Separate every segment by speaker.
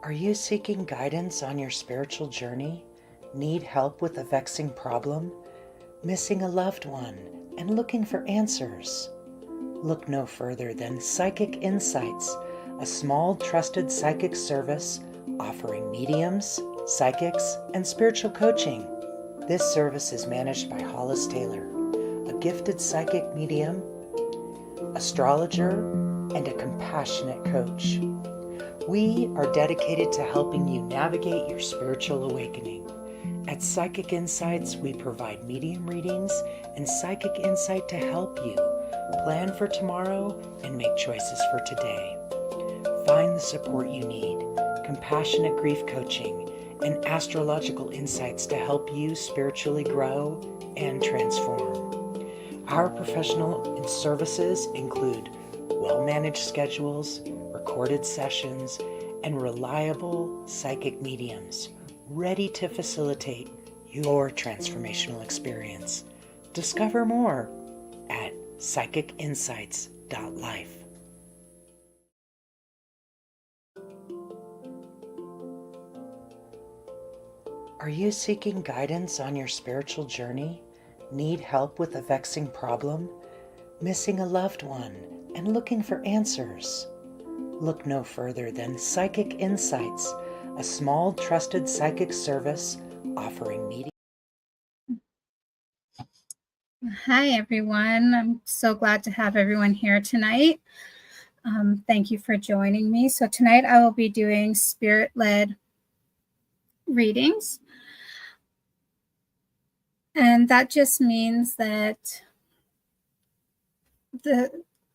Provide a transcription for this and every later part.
Speaker 1: Are you seeking guidance on your spiritual journey? Need help with a vexing problem? Missing a loved one and looking for answers? Look no further than Psychic Insights, a small trusted psychic service offering mediums, psychics, and spiritual coaching. This service is managed by Hollis Taylor, a gifted psychic medium, astrologer, and a compassionate coach. We are dedicated to helping you navigate your spiritual awakening. At Psychic Insights, we provide medium readings and psychic insight to help you plan for tomorrow and make choices for today. Find the support you need, compassionate grief coaching, and astrological insights to help you spiritually grow and transform. Our professional services include well-managed schedules, recorded sessions, and reliable psychic mediums ready to facilitate your transformational experience. Discover more at psychicinsights.life. Are you seeking guidance on your spiritual journey? Need help with a vexing problem? Missing a loved one and looking for answers? Look no further than Psychic Insights, a small trusted psychic service offering medium.
Speaker 2: Hi, everyone. I'm so glad to have everyone here tonight. Thank you for joining me. So tonight I will be doing spirit-led readings. And that just means that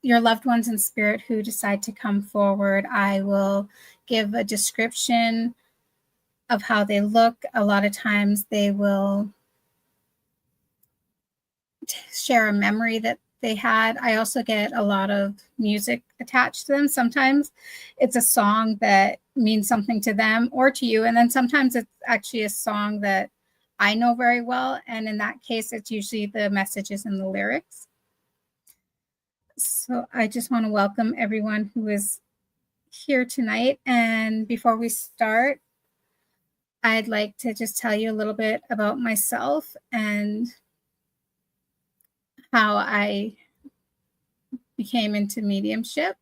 Speaker 2: your loved ones in spirit who decide to come forward, I will give a description of how they look. A lot of times they will share a memory that they had. I also get a lot of music attached to them. Sometimes it's a song that means something to them or to you. And then sometimes it's actually a song that I know very well. And in that case, it's usually the messages and the lyrics. So I just want to welcome everyone who is here tonight. And before we start, I'd like to just tell you a little bit about myself and how I became into mediumship.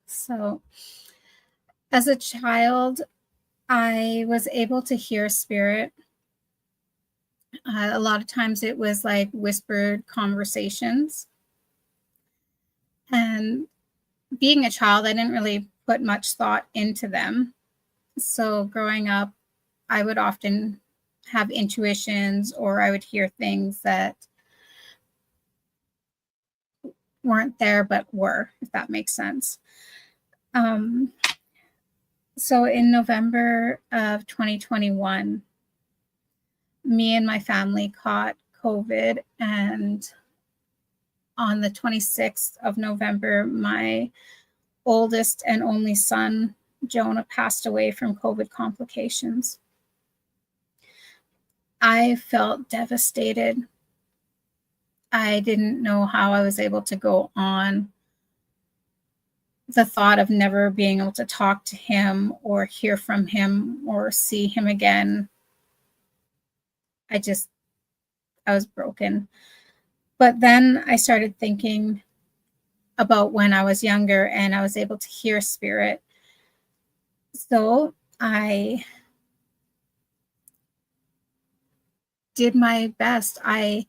Speaker 2: So as a child, I was able to hear spirit. A lot of times it was like whispered conversations. And being a child, I didn't really put much thought into them. So growing up, I would often have intuitions, or I would hear things that weren't there but were, if that makes sense. So in November of 2021, me and my family caught COVID, and on the 26th of November, my oldest and only son, Jonah, passed away from COVID complications. I felt devastated. I didn't know how I was able to go on. The thought of never being able to talk to him or hear from him or see him again, I was broken. But then I started thinking about when I was younger and I was able to hear spirit. So I did my best. I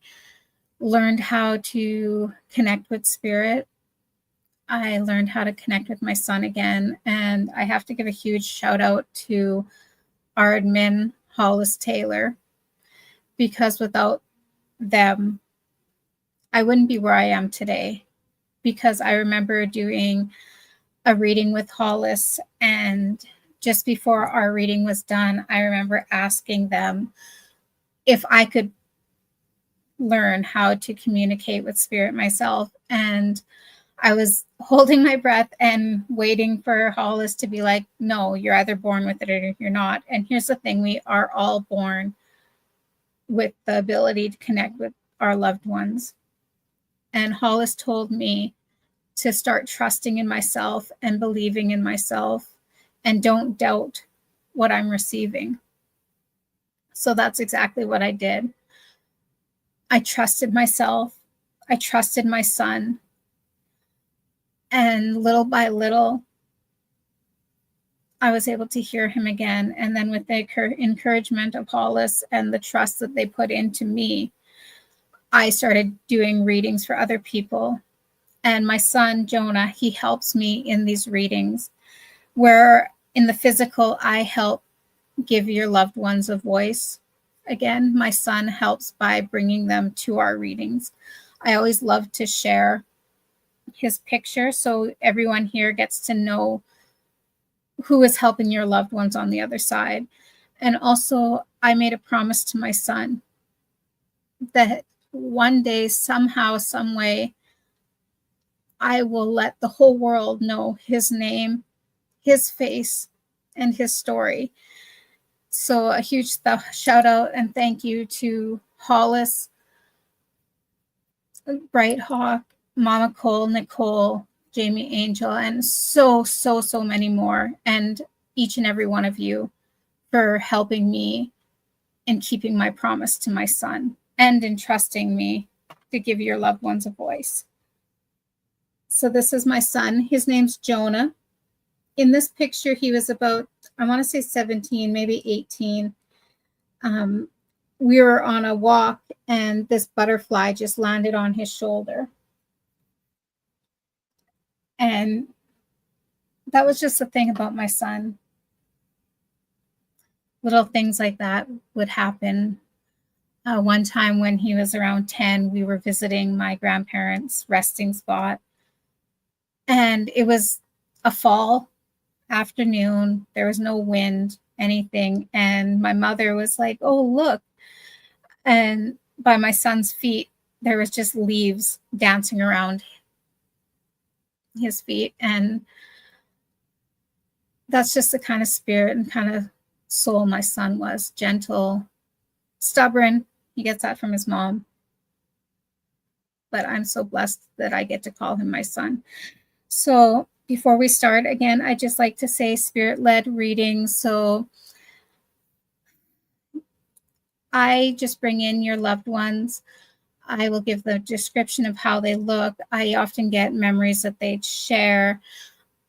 Speaker 2: learned how to connect with spirit. I learned how to connect with my son again. And I have to give a huge shout out to our admin, Hollis Taylor, because without them, I wouldn't be where I am today. Because I remember doing a reading with Hollis, and just before our reading was done, I remember asking them if I could learn how to communicate with spirit myself. And I was holding my breath and waiting for Hollis to be like, no, you're either born with it or you're not. And here's the thing, we are all born with the ability to connect with our loved ones. And Hollis told me to start trusting in myself and believing in myself and don't doubt what I'm receiving. So that's exactly what I did. I trusted myself. I trusted my son. And little by little, I was able to hear him again. And then with the encouragement of Hollis and the trust that they put into me, I started doing readings for other people. And my son, Jonah, he helps me in these readings where in the physical, I help give your loved ones a voice. Again, my son helps by bringing them to our readings. I always love to share his picture so everyone here gets to know who is helping your loved ones on the other side. And also, I made a promise to my son that one day, somehow, some way, I will let the whole world know his name, his face, and his story. So a huge shout out and thank you to Hollis, Bright Hawk, Mama Cole, Nicole, Jamie Angel, and so many more. And each and every one of you for helping me in keeping my promise to my son and in trusting me to give your loved ones a voice. So this is my son. His name's Jonah. In this picture, he was about, I want to say 17, maybe 18. We were on a walk and this butterfly just landed on his shoulder. And that was just the thing about my son. Little things like that would happen. One time when he was around 10, we were visiting my grandparents' resting spot. And it was a fall afternoon. There was no wind, anything. And my mother was like, oh, look. And by my son's feet, there was just leaves dancing around his feet. And that's just the kind of spirit and kind of soul my son was. Gentle, stubborn. He gets that from his mom. But I'm so blessed that I get to call him my son. So before we start, again, I just like to say spirit-led reading. So I just bring in your loved ones. I will give the description of how they look. I often get memories that they'd share.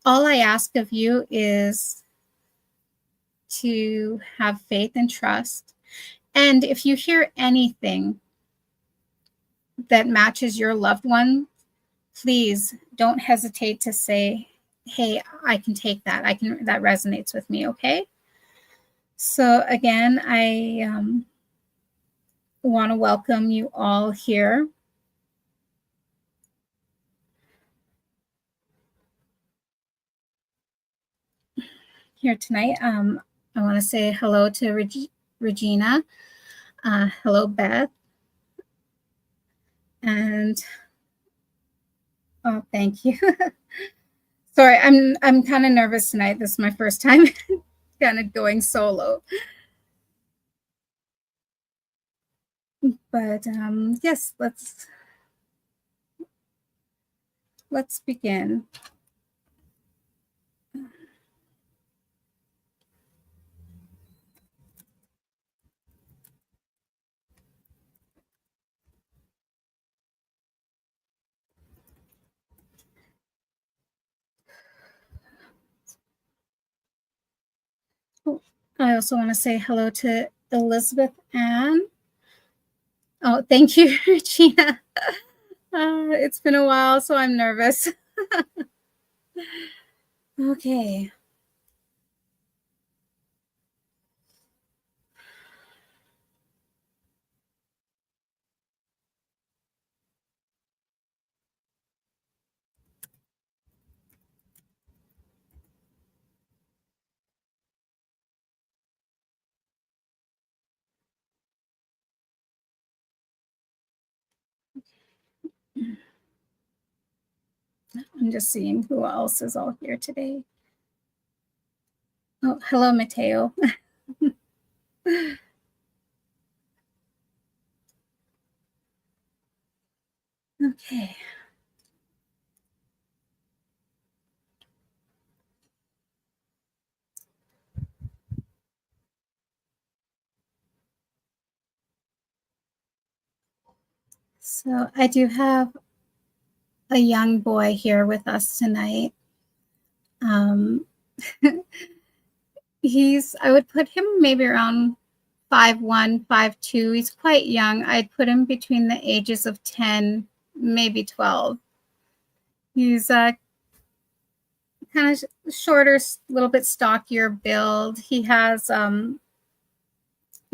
Speaker 2: All I ask of you is to have faith and trust. And if you hear anything that matches your loved one, please don't hesitate to say, hey, I can take that. That resonates with me, okay? So again, I want to welcome you all here. Here tonight. I want to say hello to Regina. Hello, Beth. And oh, thank you. Sorry, I'm kind of nervous tonight. This is my first time kind of going solo. But yes, let's begin. I also want to say hello to Elizabeth Ann. Oh, thank you, Regina. It's been a while, so I'm nervous. Okay. I'm just seeing who else is all here today. Oh, hello, Mateo. Okay. So I do have a young boy here with us tonight. Um, I would put him maybe around 5'1", 5'2". He's quite young. I'd put him between the ages of 10, maybe 12. He's kind of shorter, a little bit stockier build. He has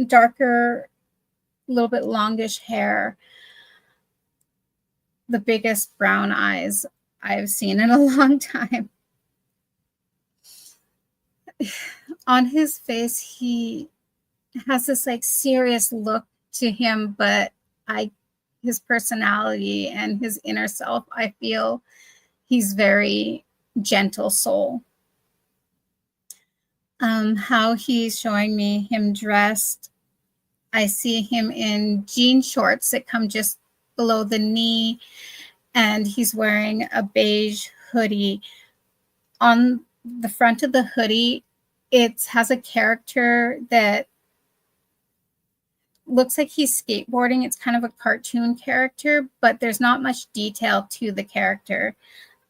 Speaker 2: darker, a little bit longish hair, the biggest brown eyes I've seen in a long time. On his face, he has this like serious look to him, but his personality and his inner self, I feel he's very gentle soul. How he's showing me him dressed, I see him in jean shorts that come just below the knee, and he's wearing a beige hoodie. On the front of the hoodie, it has a character that looks like he's skateboarding. It's kind of a cartoon character, but there's not much detail to the character.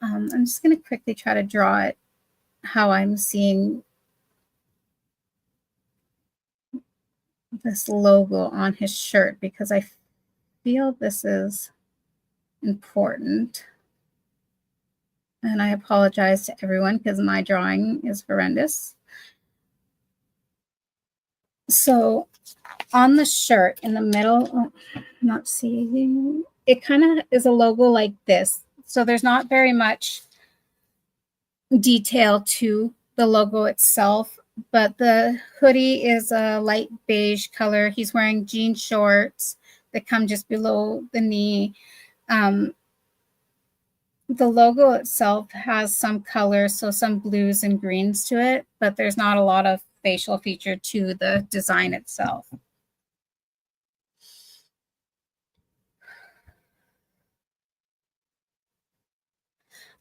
Speaker 2: I'm just going to quickly try to draw it how I'm seeing this logo on his shirt, because I feel this is important. And I apologize to everyone because my drawing is horrendous. So on the shirt in the middle, not seeing, it kind of is a logo like this. So there's not very much detail to the logo itself, but the hoodie is a light beige color. He's wearing jean shorts that come just below the knee. The logo itself has some color, so some blues and greens to it, but there's not a lot of facial feature to the design itself.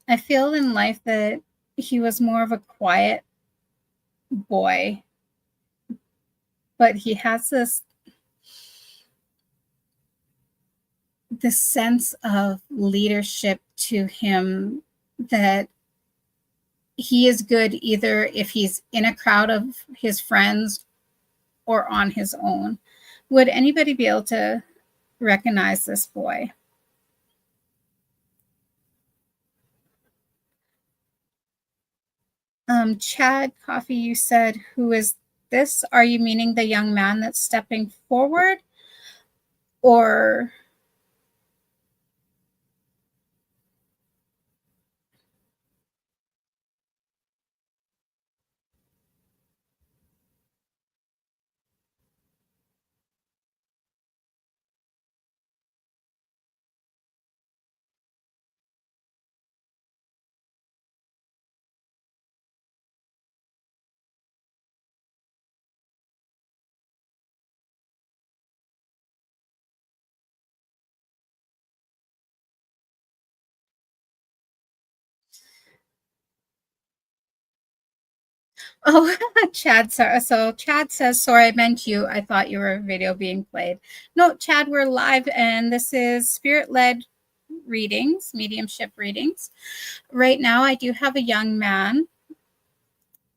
Speaker 2: I feel in life that he was more of a quiet boy, but he has this sense of leadership to him, that he is good either if he's in a crowd of his friends or on his own. Would anybody be able to recognize this boy? Chad Coffee, you said, who is this? Are you meaning the young man that's stepping forward? Or oh, Chad, sorry. So Chad says, sorry, I meant you. I thought you were a video being played. No, Chad, we're live, and this is spirit-led readings, mediumship readings. Right now, I do have a young man.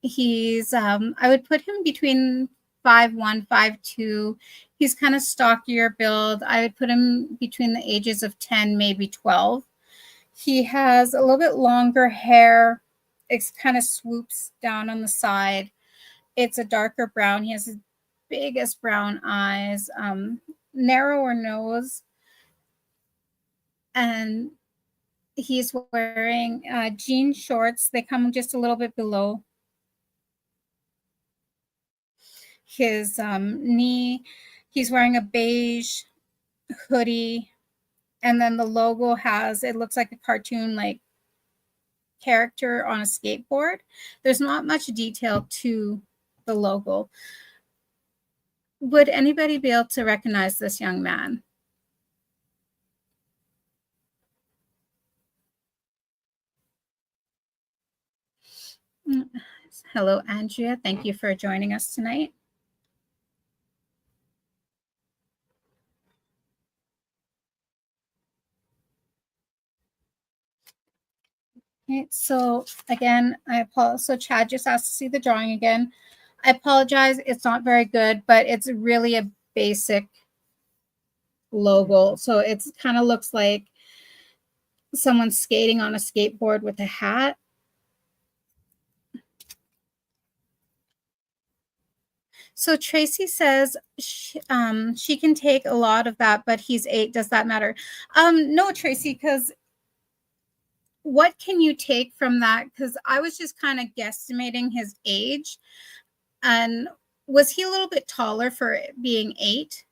Speaker 2: He's, I would put him between 5'1", 5'2". He's kind of stockier build. I would put him between the ages of 10, maybe 12. He has a little bit longer hair. It kind of swoops down on the side. It's a darker brown. He has his biggest brown eyes, narrower nose, and he's wearing jean shorts. They come just a little bit below his knee. He's wearing a beige hoodie, and then the logo has, it looks like a cartoon like character on a skateboard. There's not much detail to the logo. Would anybody be able to recognize this young man? Hello, Andrea. Thank you for joining us tonight. Okay, so again, I apologize. So Chad just asked to see the drawing again. I apologize. It's not very good, but it's really a basic logo. So it kind of looks like someone skating on a skateboard with a hat. So Tracy says she can take a lot of that, but he's 8. Does that matter? No, Tracy, because what can you take from that? Because I was just kind of guesstimating his age. And was he a little bit taller for being 8?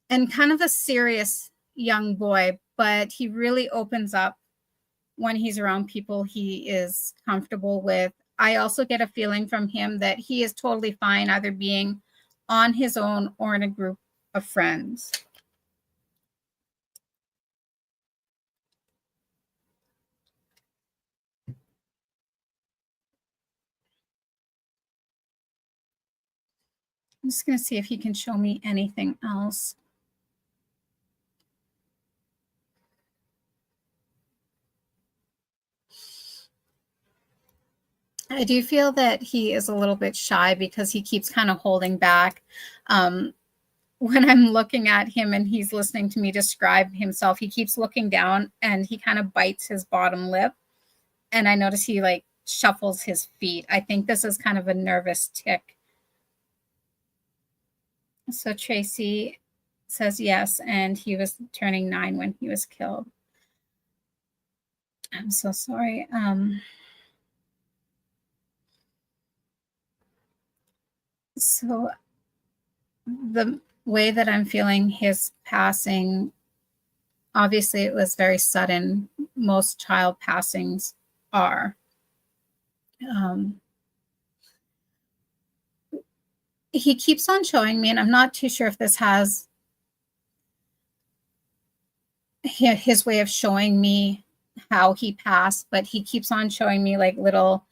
Speaker 2: And kind of a serious young boy, but he really opens up when he's around people he is comfortable with. I also get a feeling from him that he is totally fine either being on his own or in a group of friends. I'm just going to see if he can show me anything else. I do feel that he is a little bit shy because he keeps kind of holding back. When I'm looking at him and he's listening to me describe himself, he keeps looking down and he kind of bites his bottom lip. And I notice he like shuffles his feet. I think this is kind of a nervous tick. So Tracy says yes, and he was turning 9 when he was killed. I'm so sorry. So the way that I'm feeling his passing, obviously it was very sudden. Most child passings are. He keeps on showing me, and I'm not too sure if this has his way of showing me how he passed, but he keeps on showing me like little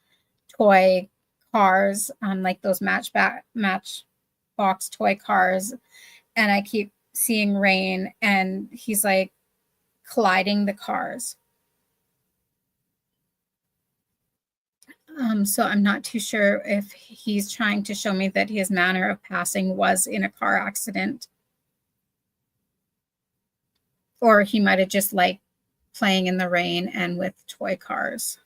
Speaker 2: toy cars, like those matchbox toy cars, and I keep seeing rain, and he's like colliding the cars. So I'm not too sure if he's trying to show me that his manner of passing was in a car accident, or he might have just liked playing in the rain and with toy cars.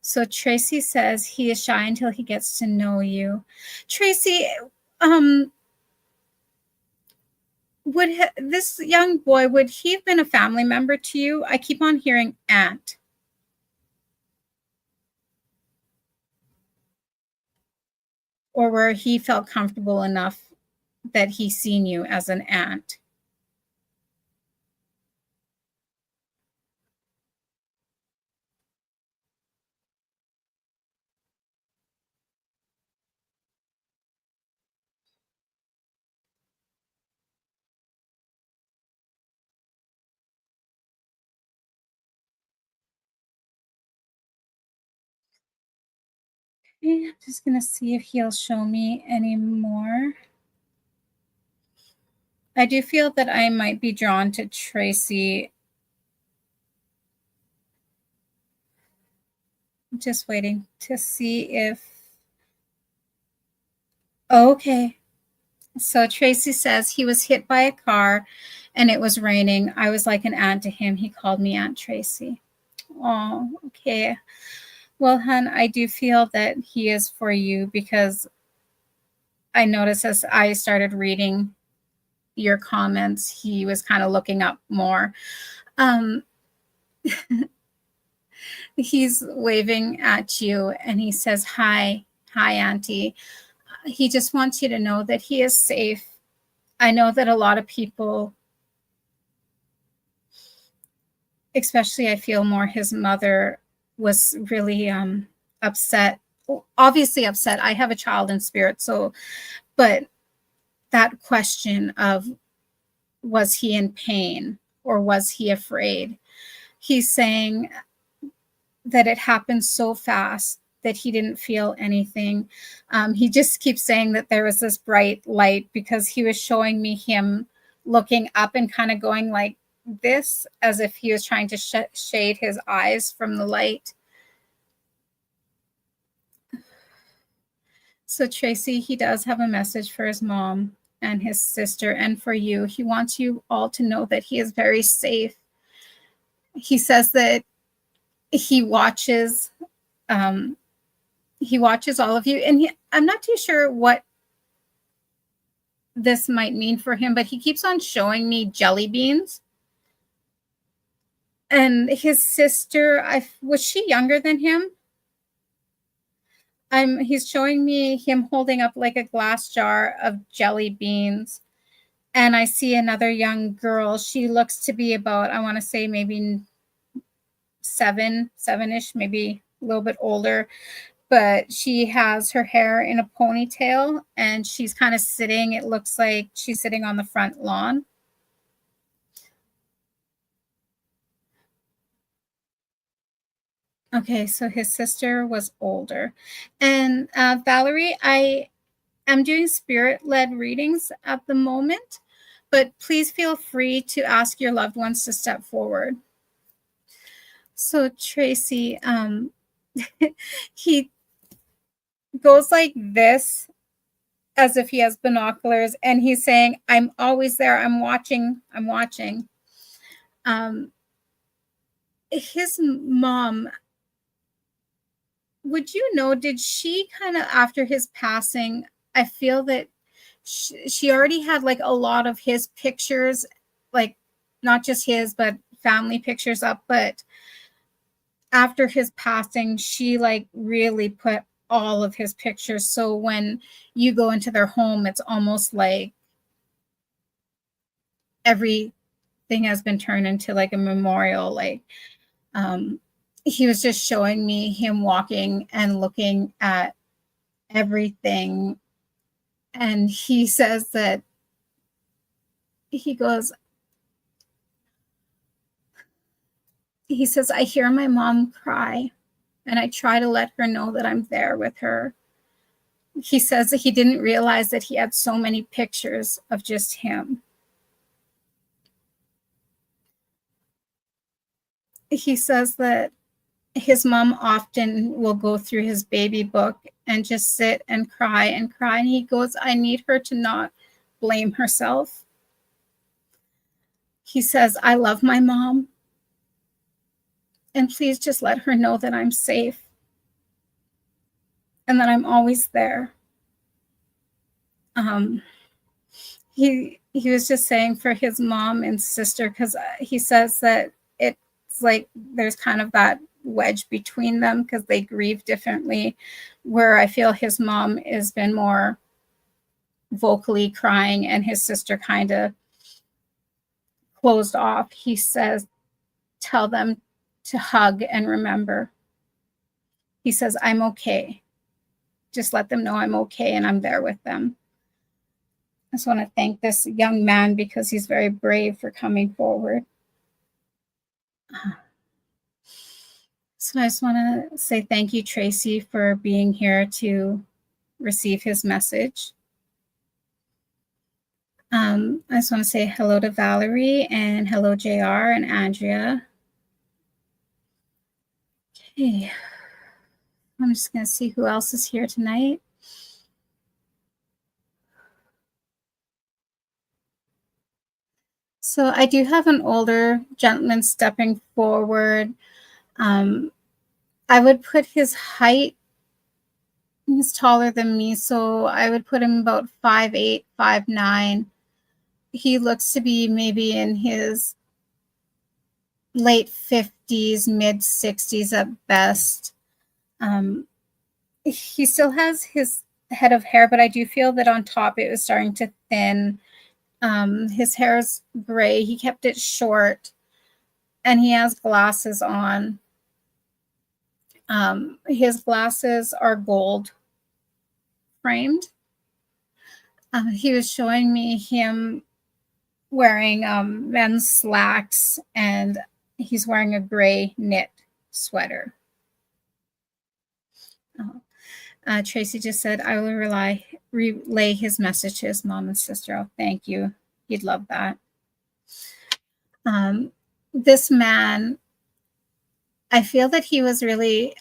Speaker 2: So Tracy says he is shy until he gets to know you. Tracy, this young boy, would he have been a family member to you? I keep on hearing aunt. Or where he felt comfortable enough that he's seen you as an aunt. Okay, I'm just going to see if he'll show me any more. I do feel that I might be drawn to Tracy. I'm just waiting to see if... Okay. So Tracy says he was hit by a car and it was raining. I was like an aunt to him. He called me Aunt Tracy. Oh, okay. Well, hun, I do feel that he is for you because I noticed as I started reading your comments, he was kind of looking up more. He's waving at you and he says, hi, Auntie. He just wants you to know that he is safe. I know that a lot of people, especially I feel more his mother, was really upset. Obviously upset. I have a child in spirit, so, but that question of, was he in pain or was he afraid? He's saying that it happened so fast that he didn't feel anything. He just keeps saying that there was this bright light because he was showing me him looking up and kind of going like this as if he was trying to shade his eyes from the light. So Tracy, he does have a message for his mom and his sister and for you. He wants you all to know that he is very safe. He says that he watches all of you, and I'm not too sure what this might mean for him, but he keeps on showing me jelly beans. And his sister, was she younger than him? He's showing me him holding up like a glass jar of jelly beans. And I see another young girl. She looks to be about, I want to say maybe seven-ish, maybe a little bit older. But she has her hair in a ponytail and she's kind of sitting. It looks like she's sitting on the front lawn. Okay, so his sister was older. And Valerie, I am doing spirit-led readings at the moment, but please feel free to ask your loved ones to step forward. So Tracy, he goes like this as if he has binoculars, and he's saying, I'm always there. I'm watching. I'm watching. His mom, would you know, did she kind of, after his passing, I feel that she already had like a lot of his pictures, like not just his, but family pictures up. But after his passing, she like really put all of his pictures. So when you go into their home, it's almost like everything has been turned into like a memorial. Like he was just showing me him walking and looking at everything. And he says that he says, I hear my mom cry and I try to let her know that I'm there with her. He says that he didn't realize that he had so many pictures of just him. He says that his mom often will go through his baby book and just sit and cry and cry. And he goes, I need her to not blame herself. He says, I love my mom. And please just let her know that I'm safe and that I'm always there. He was just saying for his mom and sister, because he says that it's like there's kind of that wedge between them because they grieve differently, where I feel his mom has been more vocally crying and his sister kind of closed off. He says, tell them to hug and remember. He says, I'm okay. Just let them know I'm okay and I'm there with them. I just want to thank this young man because he's very brave for coming forward. So I just want to say thank you, Tracy, for being here to receive his message. I just want to say hello to Valerie and hello, JR and Andrea. Okay. I'm just going to see who else is here tonight. So I do have an older gentleman stepping forward. I would put his height, he's taller than me, so I would put him about 5'8", 5'9". He looks to be maybe in his late 50s, mid 60s at best. He still has his head of hair, but I do feel that on top it was starting to thin. His hair is gray. He kept it short, and he has glasses on. His glasses are gold framed. He was showing me him wearing men's slacks, and he's wearing a gray knit sweater. Tracy just said, I will relay his message to his mom and sister. Oh, thank you. He'd love that. This man, I feel that he was really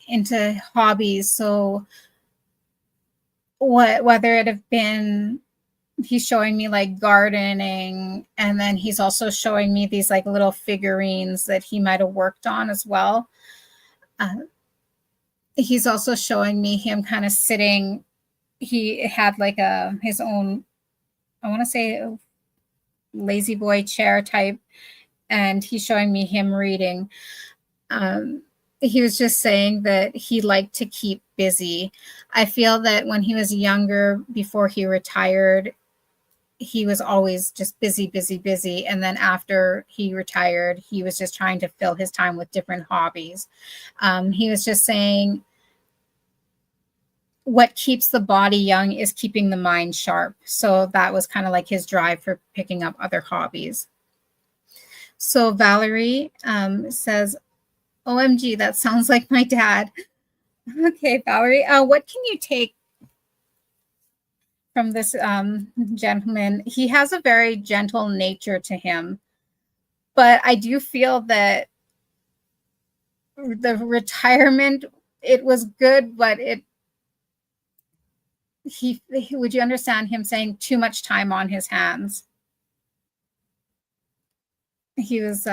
Speaker 2: into hobbies. So whether it have been, he's showing me like gardening, and then he's also showing me these like little figurines that he might have worked on as well. Uh, he's also showing me him kind of sitting. He had like his own, I want to say, lazy boy chair type, and he's showing me him reading. Um, he was just saying that he liked to keep busy. I feel that when he was younger, before he retired, he was always just busy, busy, busy. And then after he retired, he was just trying to fill his time with different hobbies. He was just saying what keeps the body young is keeping the mind sharp. So that was kind of like his drive for picking up other hobbies. So Valerie says, OMG, that sounds like my dad. Okay, Valerie, what can you take from this gentleman? He has a very gentle nature to him, but I do feel that the retirement, it was good, but he would you understand him saying too much time on his hands? He was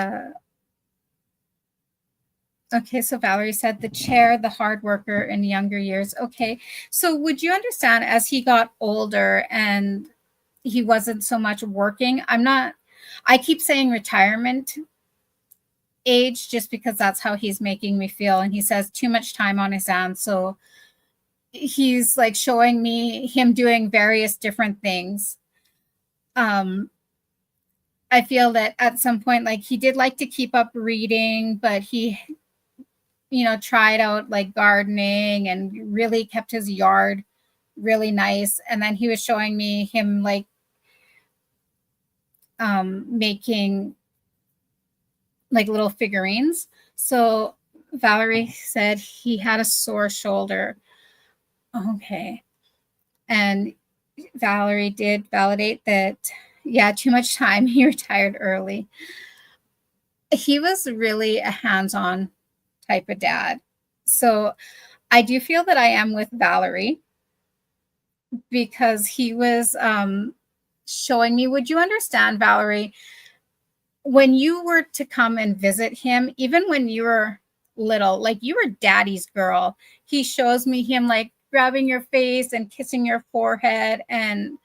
Speaker 2: okay, so Valerie said the chair, the hard worker in younger years. Okay, so would you understand as he got older and he wasn't so much working? I keep saying retirement age just because that's how he's making me feel. And he says too much time on his hands. So he's like showing me him doing various different things. I feel that at some point, like he did like to keep up reading, but he, tried out like gardening and really kept his yard really nice. And then he was showing me him like making like little figurines. So Valerie said he had a sore shoulder. Okay. And Valerie did validate that, yeah, too much time. He retired early. He was really a hands-on type of dad. So I do feel that I am with Valerie because he was showing me, would you understand, Valerie, when you were to come and visit him, even when you were little, like you were daddy's girl, he shows me him like grabbing your face and kissing your forehead. And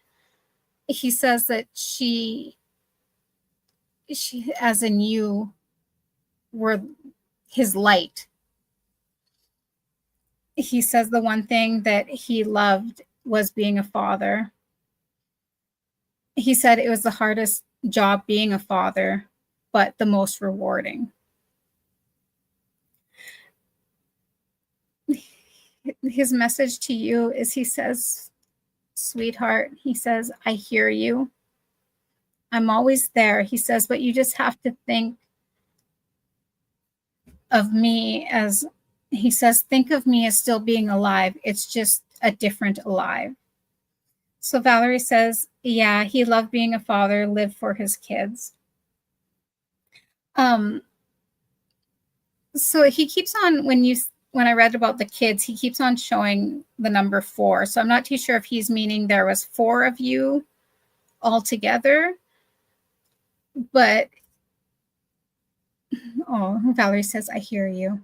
Speaker 2: he says that she, as in you, were his light. He says the one thing that he loved was being a father. He said it was the hardest job being a father, but the most rewarding. His message to you is, he says, sweetheart, he says, I hear you. I'm always there. He says, but you just have to think of me as, he says, think of me as still being alive. It's just a different alive. So Valerie says, yeah, he loved being a father, lived for his kids. So he keeps on, when I read about the kids, he keeps on showing the number 4. So I'm not too sure if he's meaning there was 4 of you all together. But, oh, Valerie says, I hear you.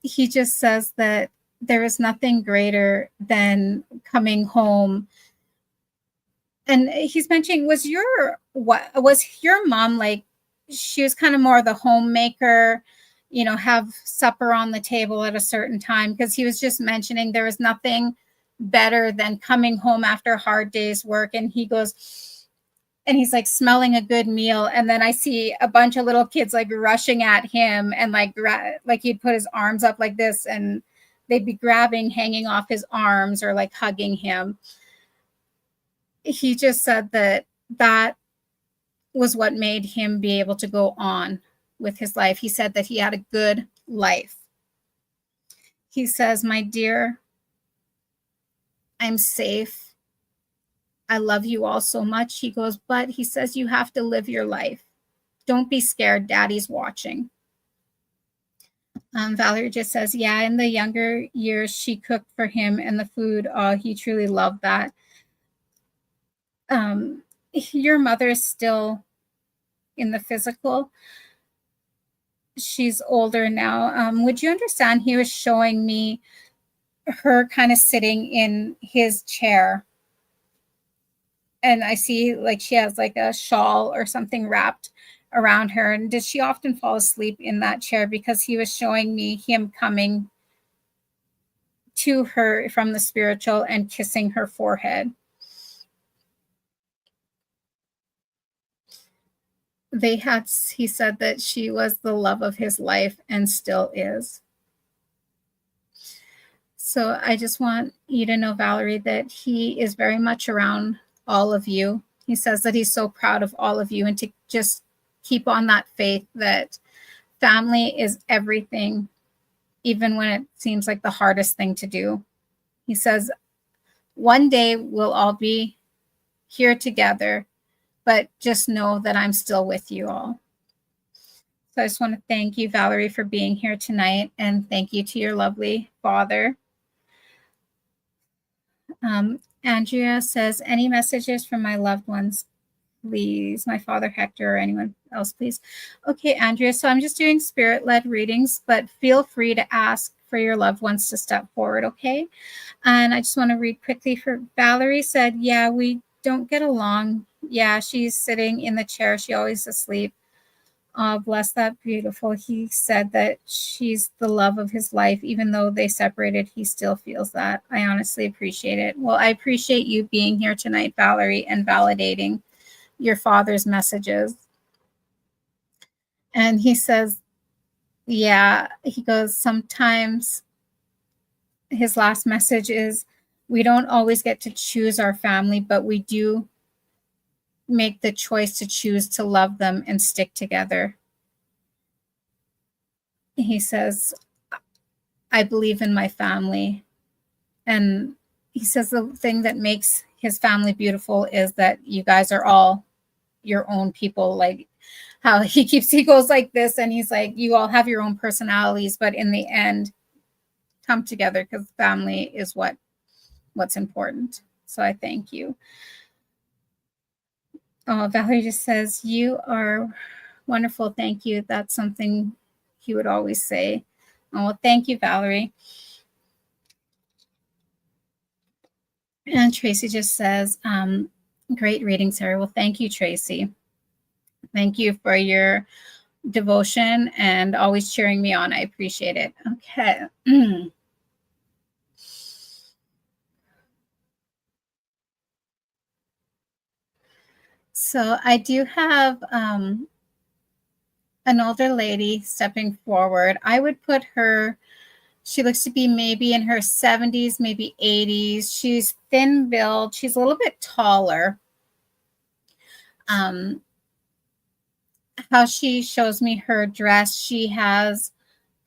Speaker 2: He just says that there is nothing greater than coming home. And he's mentioning, was your mom like, she was kind of more the homemaker, have supper on the table at a certain time? Because he was just mentioning there was nothing better than coming home after a hard day's work. And he goes, and he's like smelling a good meal. And then I see a bunch of little kids like rushing at him and like he'd put his arms up like this and they'd be grabbing, hanging off his arms or like hugging him. He just said that was what made him be able to go on with his life. He said that he had a good life. He says, my dear, I'm safe. I love you all so much. He goes, but he says, you have to live your life. Don't be scared. Daddy's watching. Valerie just says, yeah, in the younger years, she cooked for him and the food. Oh, he truly loved that. Your mother is still in the physical. She's older now. Would you understand? He was showing me her kind of sitting in his chair. And I see like she has like a shawl or something wrapped around her. And did she often fall asleep in that chair? Because he was showing me him coming to her from the spiritual and kissing her forehead. He said that she was the love of his life and still is. So I just want you to know, Valerie, that he is very much around all of you. He says that he's so proud of all of you and to just keep on that faith that family is everything, even when it seems like the hardest thing to do. He says, one day we'll all be here together, but just know that I'm still with you all. So I just want to thank you, Valerie, for being here tonight, and thank you to your lovely father. Andrea says, any messages from my loved ones, please? My father, Hector, or anyone else, please. Okay, Andrea, so I'm just doing spirit-led readings, but feel free to ask for your loved ones to step forward, okay? And I just want to read quickly for Valerie said, yeah, we don't get along. Yeah, she's sitting in the chair. She always asleep. Oh, bless that beautiful. He said that she's the love of his life. Even though they separated, he still feels that. I honestly appreciate it. Well, I appreciate you being here tonight, Valerie, and validating your father's messages. And he says, yeah, he goes, sometimes his last message is, we don't always get to choose our family, but we do make the choice to choose to love them and stick together. He says, I believe in my family. And he says the thing that makes his family beautiful is that you guys are all your own people. Like how he goes like this, and he's like, you all have your own personalities, but in the end, come together because family is what's important. So I thank you. Oh, Valerie just says, you are wonderful. Thank you. That's something he would always say. Oh, well, thank you, Valerie. And Tracy just says, great reading, Sarah. Well, thank you, Tracy. Thank you for your devotion and always cheering me on. I appreciate it. Okay. So I do have an older lady stepping forward. I would put her, she looks to be maybe in her 70s, maybe 80s. She's thin build. She's a little bit taller. How she shows me her dress, she has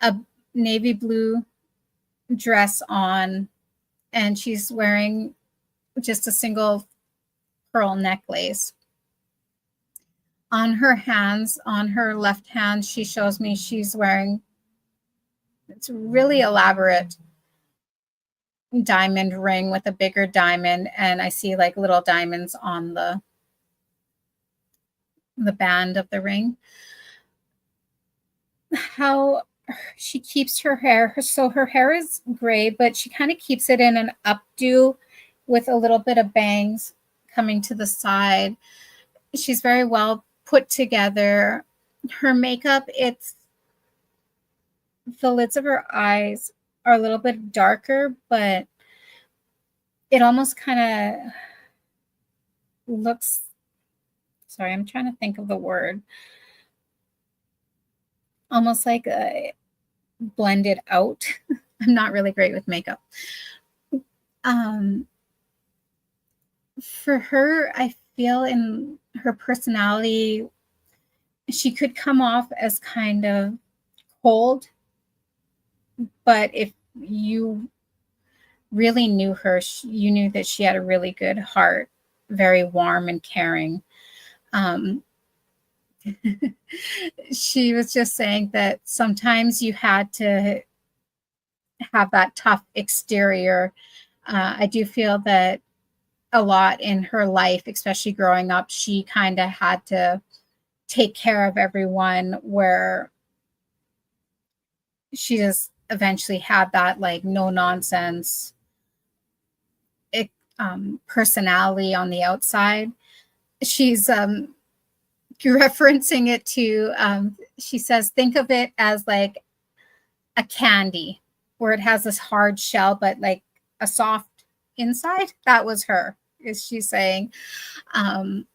Speaker 2: a navy blue dress on, and she's wearing just a single pearl necklace. On her hands, on her left hand, she shows me she's wearing, it's really elaborate diamond ring with a bigger diamond, and I see like little diamonds on the band of the ring. How she keeps her hair, so her hair is gray, but she kind of keeps it in an updo with a little bit of bangs coming to the side. She's very well put together. Her makeup, it's the lids of her eyes are a little bit darker, but it almost kind of looks, sorry, I'm trying to think of the word, almost like a blended out. I'm not really great with makeup. For her, I feel in her personality, she could come off as kind of cold, but if you really knew her, you knew that she had a really good heart. very warm and caring. Um, she was just saying that sometimes you had to have that tough exterior. I do feel that a lot in her life, especially growing up, she kind of had to take care of everyone, where she just eventually had that like no nonsense personality on the outside. She's referencing it to, she says, think of it as like a candy where it has this hard shell, but like a soft inside. That was her, is she saying. Um,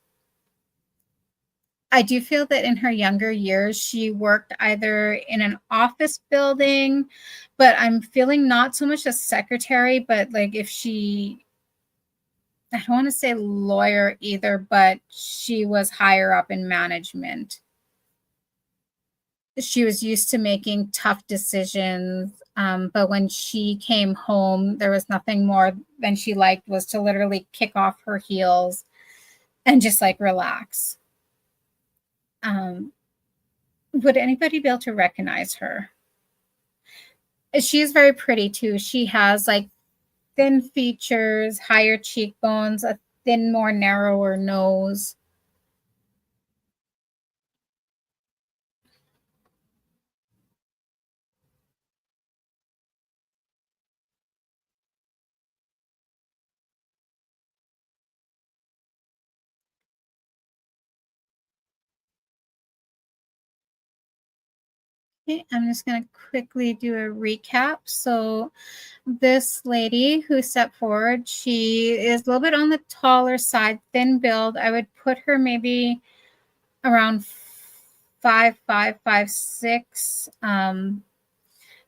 Speaker 2: I do feel that in her younger years, she worked either in an office building, but I'm feeling not so much a secretary, but like if she, I don't want to say lawyer either, but she was higher up in management. She was used to making tough decisions. But when she came home, there was nothing more than she liked was to literally kick off her heels and just like relax. Would anybody be able to recognize her? She is very pretty too. She has like thin features, higher cheekbones, a thin, more narrower nose. Okay, I'm just going to quickly do a recap. So this lady who stepped forward, she is a little bit on the taller side, thin build. I would put her maybe around 5'5", 5'6".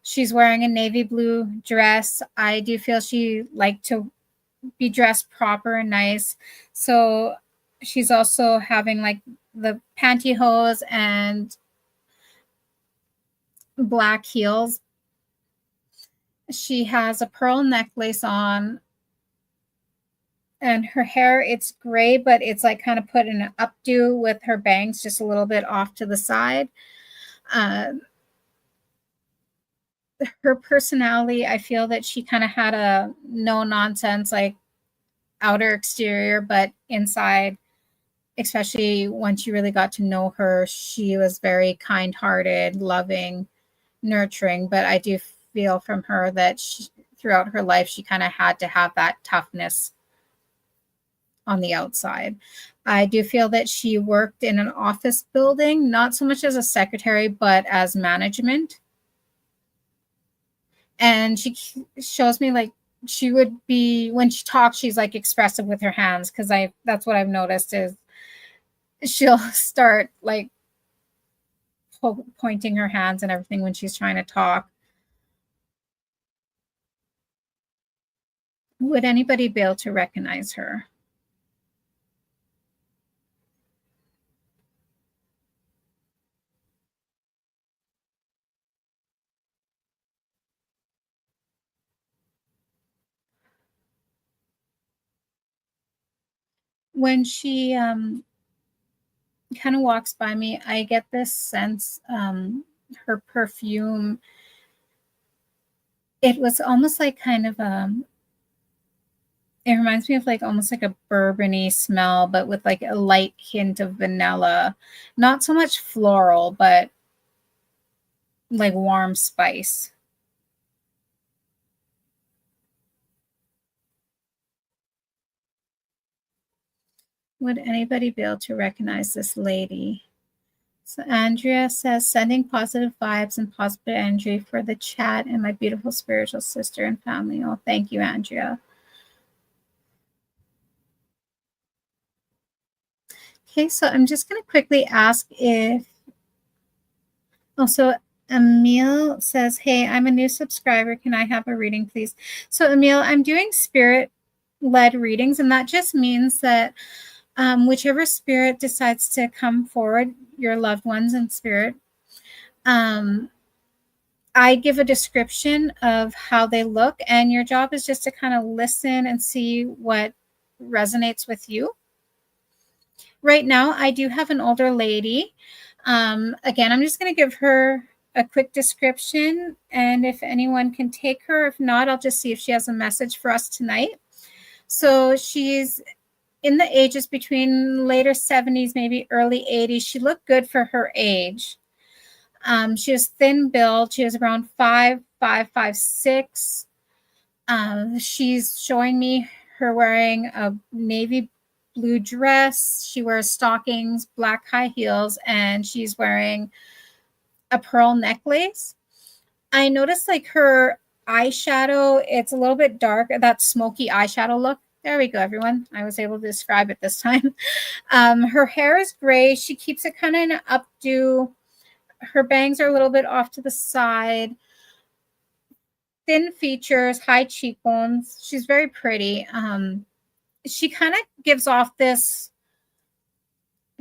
Speaker 2: She's wearing a navy blue dress. I do feel she liked to be dressed proper and nice. So she's also having like the pantyhose and black heels. She has a pearl necklace on, and her hair, it's gray, but it's like kind of put in an updo with her bangs just a little bit off to the side. Uh, her personality, I feel that she kind of had a no nonsense, like outer exterior, but inside, especially once you really got to know her, she was very kind hearted, loving, nurturing. But I do feel from her that throughout her life, she kind of had to have that toughness on the outside. I do feel that she worked in an office building, not so much as a secretary, but as management. And she shows me like she would be, when she talks, she's like expressive with her hands, because that's what I've noticed is she'll start like pointing her hands and everything when she's trying to talk. Would anybody be able to recognize her? When she kind of walks by me, I get this sense, her perfume, it was almost like kind of it reminds me of like almost like a bourbony smell, but with like a light hint of vanilla. Not so much floral, but like warm spice. Would anybody be able to recognize this lady? So Andrea says, sending positive vibes and positive energy for the chat and my beautiful spiritual sister and family. Oh, thank you, Andrea. Okay, so I'm just going to quickly ask if, also Emil says, hey, I'm a new subscriber. Can I have a reading, please? So Emil, I'm doing spirit-led readings, and that just means that whichever spirit decides to come forward, your loved ones in spirit, I give a description of how they look, and your job is just to kind of listen and see what resonates with you. Right now, I do have an older lady. Again, I'm just going to give her a quick description, and if anyone can take her. If not, I'll just see if she has a message for us tonight. So she's in the ages between later 70s, maybe early 80s. She looked good for her age. She was thin build. She was around 5'6". She's showing me her wearing a navy blue dress. She wears stockings, black high heels, and she's wearing a pearl necklace. I noticed like her eyeshadow, it's a little bit dark, that smoky eyeshadow look. There we go, everyone. I was able to describe it this time. Her hair is gray. She keeps it kind of in an updo. Her bangs are a little bit off to the side. Thin features, high cheekbones. She's very pretty. She kind of gives off this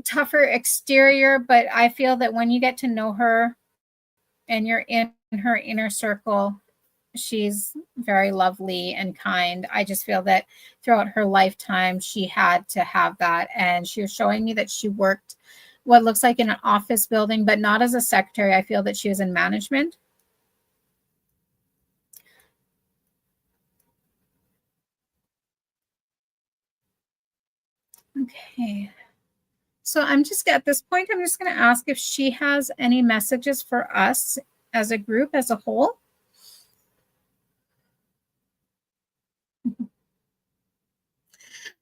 Speaker 2: tougher exterior, but I feel that when you get to know her and you're in her inner circle, she's very lovely and kind. I just feel that throughout her lifetime, she had to have that. And she was showing me that she worked what looks like in an office building, but not as a secretary. I feel that she was in management. Okay. So I'm just at this point, I'm just going to ask if she has any messages for us as a group, as a whole.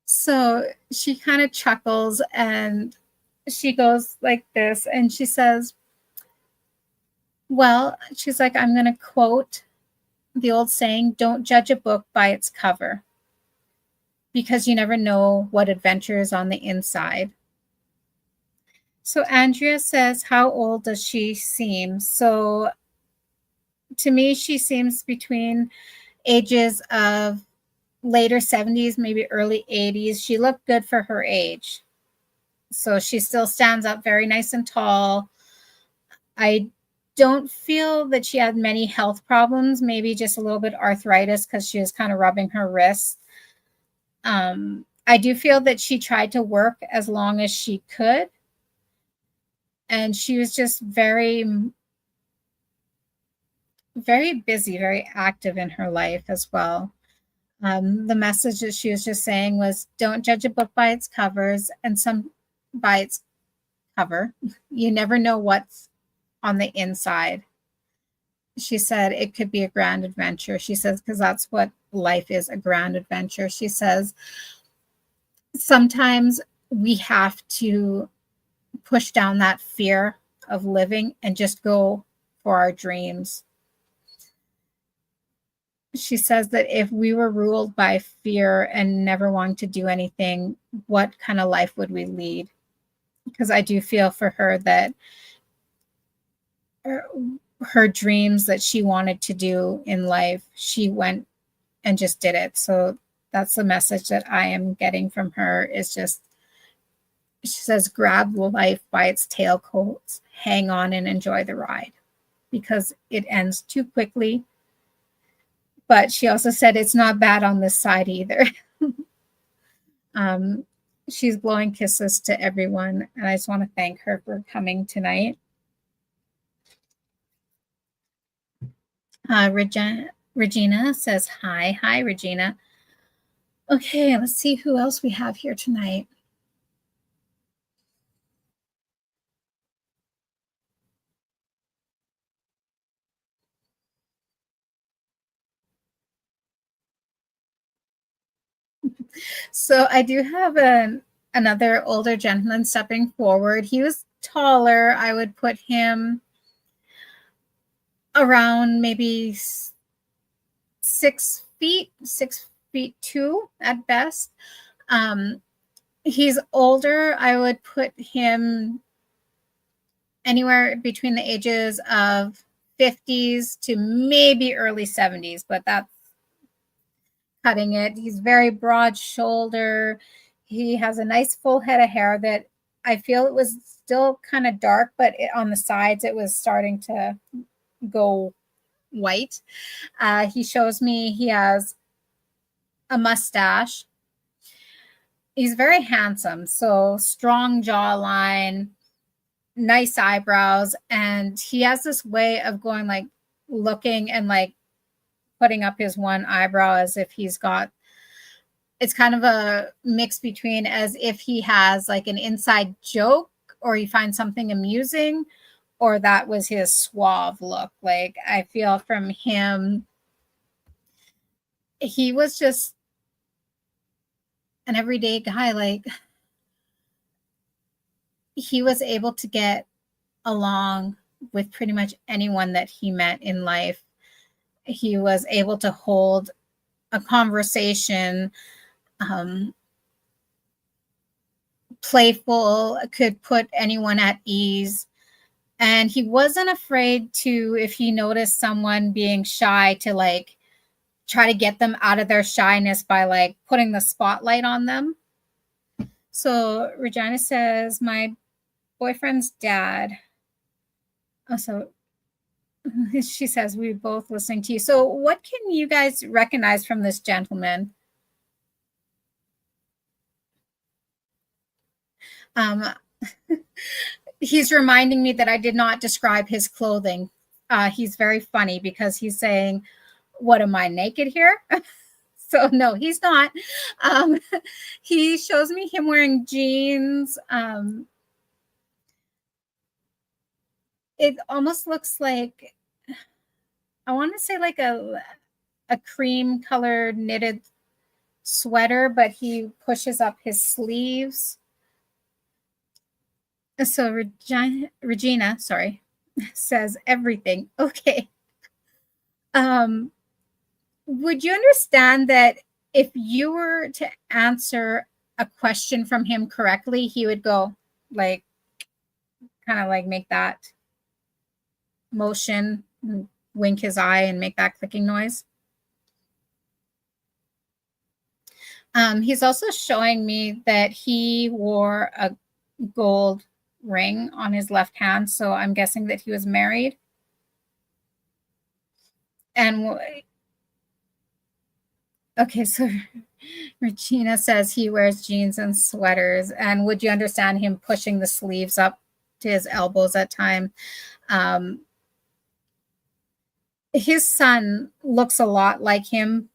Speaker 2: So she kind of chuckles and she goes like this, and she says, well, she's like, I'm going to quote the old saying, don't judge a book by its cover, because you never know what adventure is on the inside. So Andrea says, how old does she seem? So to me, she seems between ages of later 70s, maybe early 80s. She looked good for her age. So she still stands up very nice and tall. I don't feel that she had many health problems, maybe just a little bit arthritis because she was kind of rubbing her wrist. I do feel that she tried to work as long as she could. And she was just very, very busy, very active in her life as well. The message that she was just saying was, don't judge a book by its covers, and some by its cover. You never know what's on the inside. She said it could be a grand adventure. She says, because that's what life is, a grand adventure. She says, sometimes we have to push down that fear of living and just go for our dreams. She says that if we were ruled by fear and never wanting to do anything, what kind of life would we lead? Because I do feel for her that her dreams that she wanted to do in life, she went and just did it. So that's the message that I am getting from her, is just, she says, grab life by its tail coats, hang on and enjoy the ride, because it ends too quickly. But she also said it's not bad on this side either. She's blowing kisses to everyone, and I just want to thank her for coming tonight. Regina says hi. Hi, Regina. Okay, let's see who else we have here tonight. So I do have another older gentleman stepping forward. He was taller. I would put him around maybe 6 feet, 6'2" at best. He's older. I would put him anywhere between the ages of 50s to maybe early 70s, but that's cutting it. He's very broad shoulder. He has a nice full head of hair that I feel it was still kind of dark, but on the sides it was starting to go white. He shows me he has a mustache. He's very handsome, so strong jawline, nice eyebrows, and he has this way of going like looking and like putting up his one eyebrow as if he's got, it's kind of a mix between as if he has like an inside joke or he finds something amusing, or that was his suave look. Like I feel from him, he was just an everyday guy. Like he was able to get along with pretty much anyone that he met in life. He was able to hold a conversation, playful, could put anyone at ease. And he wasn't afraid to, if he noticed someone being shy, to like try to get them out of their shyness by like putting the spotlight on them. So Regina says, my boyfriend's dad. Oh, so she says, we both listening to you. So what can you guys recognize from this gentleman? He's reminding me that I did not describe his clothing. He's very funny because he's saying, what, am I naked here? So no, he's not. He shows me him wearing jeans. It almost looks like, I want to say like a cream colored knitted sweater, but he pushes up his sleeves. So Regina, sorry, says everything. Okay. Would you understand that if you were to answer a question from him correctly, he would go like, kind of like make that motion, wink his eye and make that clicking noise? He's also showing me that he wore a gold ring on his left hand, so I'm guessing that he was married. And okay, so Regina says he wears jeans and sweaters. And would you understand him pushing the sleeves up to his elbows at time? His son looks a lot like him.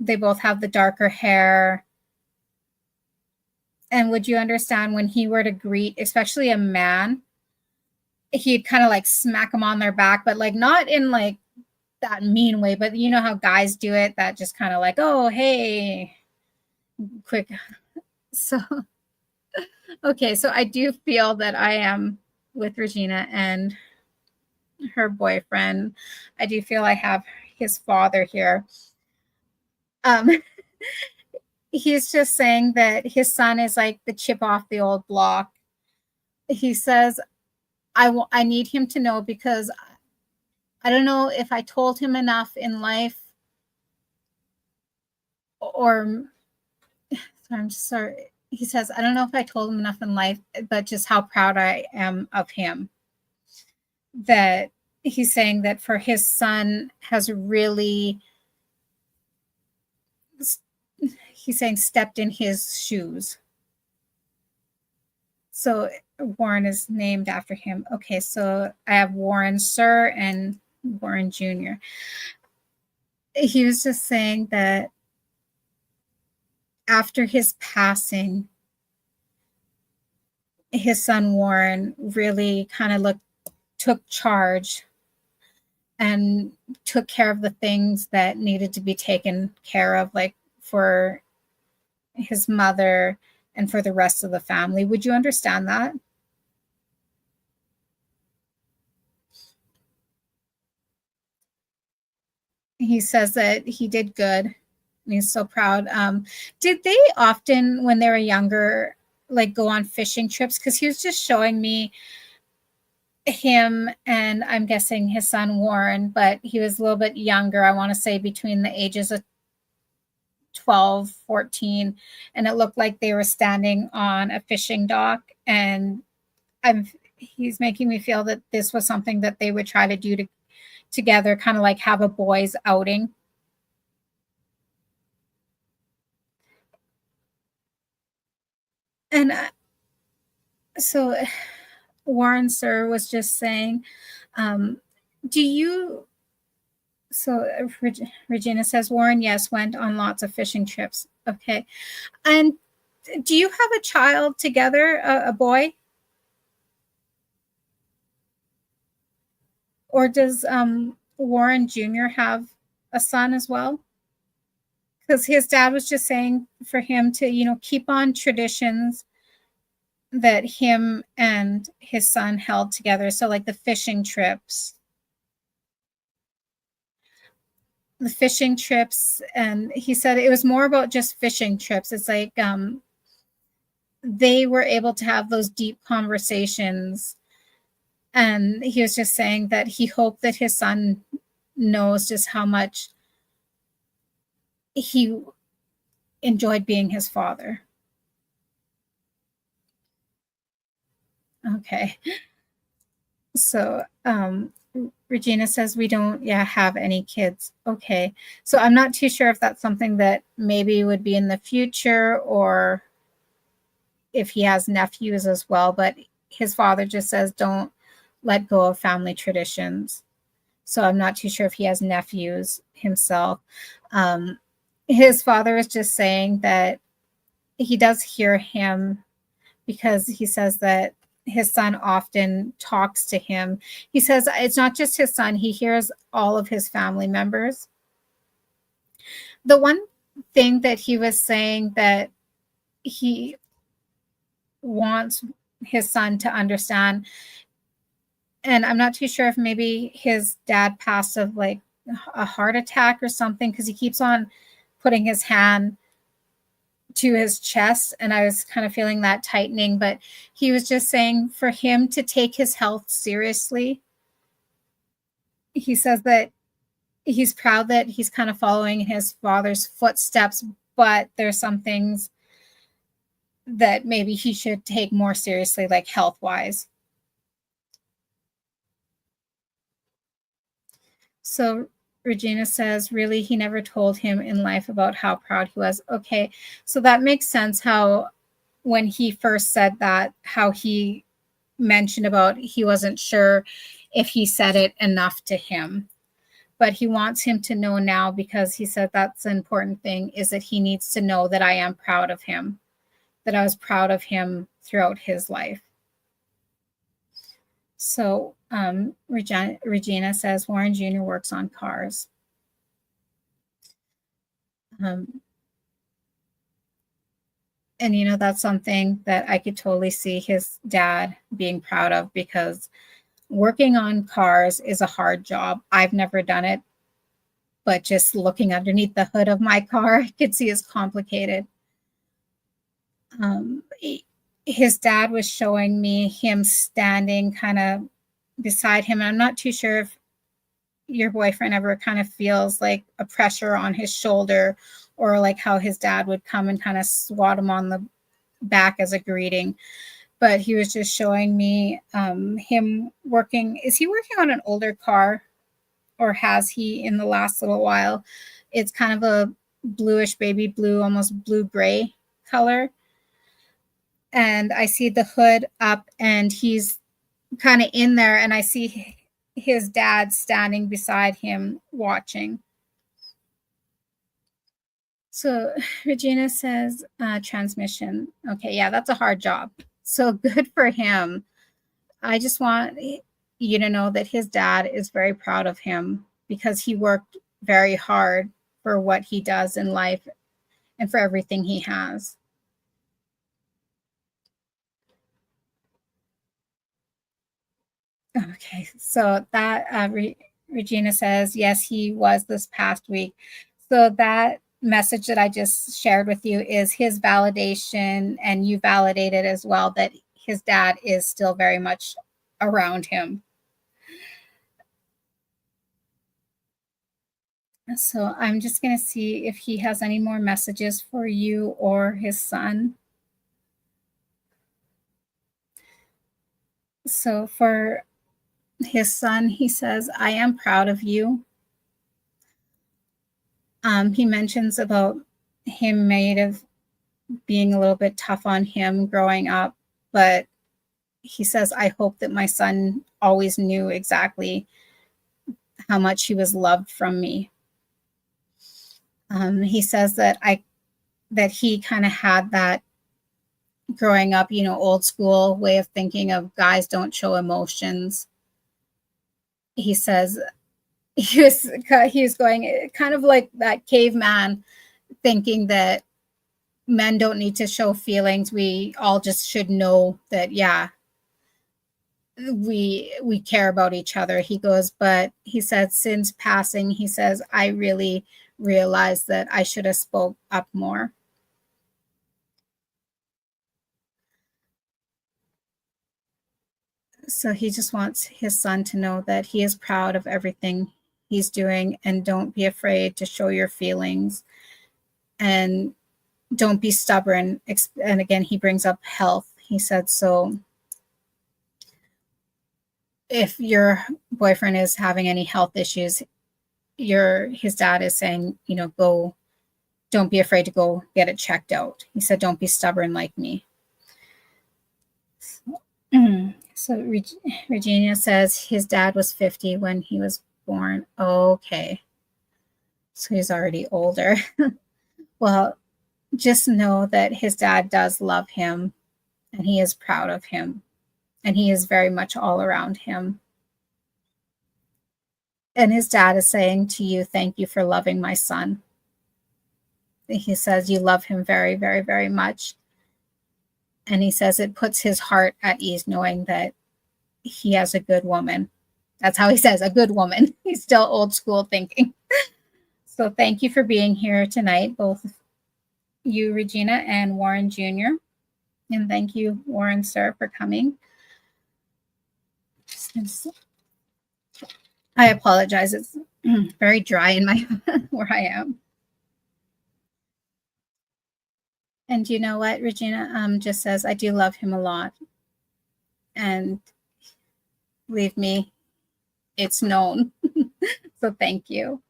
Speaker 2: They both have the darker hair. And would you understand when he were to greet, especially a man, he'd kind of like smack him on their back, but like not in like that mean way, but you know how guys do it, that just kind of like, oh, hey, quick. So, okay, so I do feel that I am with Regina and her boyfriend. I do feel I have his father here. He's just saying that his son is like the chip off the old block. He says, I need him to know because I don't know if I told him enough in life, or I'm sorry. He says, I don't know if I told him enough in life, but just how proud I am of him. That he's saying that for his son has really, he's saying, stepped in his shoes. So Warren is named after him. Okay, so I have Warren Sir and Warren Jr. He was just saying that after his passing, his son Warren really kind of took charge and took care of the things that needed to be taken care of, like for his mother and for the rest of the family. Would you understand that? He says that he did good and he's so proud. Did they often, when they were younger, like go on fishing trips? Because he was just showing me him and I'm guessing his son Warren, but he was a little bit younger. I want to say between the ages of 12, 14, and it looked like they were standing on a fishing dock. And he's making me feel that this was something that they would try to do together, kind of like have a boys outing. And so Warren Sir was just saying, do you, so Regina says, Warren, yes, went on lots of fishing trips. Okay. And do you have a child together, a boy? Or does Warren Jr. have a son as well? Because his dad was just saying for him to, keep on traditions that him and his son held together. So, like the fishing trips. And he said it was more about just fishing trips. It's like they were able to have those deep conversations, and he was just saying that he hoped that his son knows just how much he enjoyed being his father. Okay. So Regina says we don't have any kids. Okay. So I'm not too sure if that's something that maybe would be in the future, or if he has nephews as well, but his father just says don't let go of family traditions. So I'm not too sure if he has nephews himself. His father is just saying that he does hear him, because he says that his son often talks to him. He says it's not just his son, he hears all of his family members. The one thing that he was saying that he wants his son to understand, and I'm not too sure if maybe his dad passed of like a heart attack or something, because he keeps on putting his hand to his chest, and I was kind of feeling that tightening, but he was just saying for him to take his health seriously. He says that he's proud that he's kind of following his father's footsteps, but there's some things that maybe he should take more seriously, like health wise. So Regina says, really, he never told him in life about how proud he was. Okay, so that makes sense how when he first said that, how he mentioned about he wasn't sure if he said it enough to him. But he wants him to know now, because he said that's the important thing, is that he needs to know that I am proud of him, that I was proud of him throughout his life. So Regina says Warren Jr. works on cars. And that's something that I could totally see his dad being proud of, because working on cars is a hard job. I've never done it, but just looking underneath the hood of my car, I could see it's complicated. His dad was showing me him standing kind of beside him. And I'm not too sure if your boyfriend ever kind of feels like a pressure on his shoulder, or like how his dad would come and kind of swat him on the back as a greeting. But he was just showing me him working. Is he working on an older car, or has he in the last little while? It's kind of a bluish baby blue, almost blue-gray color. And I see the hood up, and he's kind of in there, and I see his dad standing beside him watching. So Regina says transmission. Okay, yeah, that's a hard job. So good for him. I just want you to know that his dad is very proud of him, because he worked very hard for what he does in life and for everything he has. Okay, so that Regina says, yes, he was this past week. So that message that I just shared with you is his validation, and you validated as well that his dad is still very much around him. So I'm just going to see if he has any more messages for you or his son. So for his son, he says, I am proud of you. He mentions about him may have being a little bit tough on him growing up. But he says, I hope that my son always knew exactly how much he was loved from me. He says that he kind of had that growing up, old school way of thinking of guys don't show emotions. He says he was going kind of like that caveman, thinking that men don't need to show feelings. We all just should know that, yeah, we care about each other. He goes, but he said since passing, he says, I really realized that I should have spoke up more. So he just wants his son to know that he is proud of everything he's doing, and don't be afraid to show your feelings, and don't be stubborn. And again, he brings up health. He said, so if your boyfriend is having any health issues, his dad is saying, don't be afraid to go get it checked out. He said, don't be stubborn like me. So Regina says his dad was 50 when he was born. Okay. So he's already older. Well, just know that his dad does love him, and he is proud of him, and he is very much all around him. And his dad is saying to you, thank you for loving my son. He says you love him very, very, very much. And he says it puts his heart at ease knowing that he has a good woman. That's how he says, a good woman. He's still old school thinking. So thank you for being here tonight, both you, Regina, and Warren Jr. And thank you, Warren, sir, for coming. I apologize. It's very dry in my where I am. And you know what, Regina just says, I do love him a lot. And believe me, it's known. So thank you.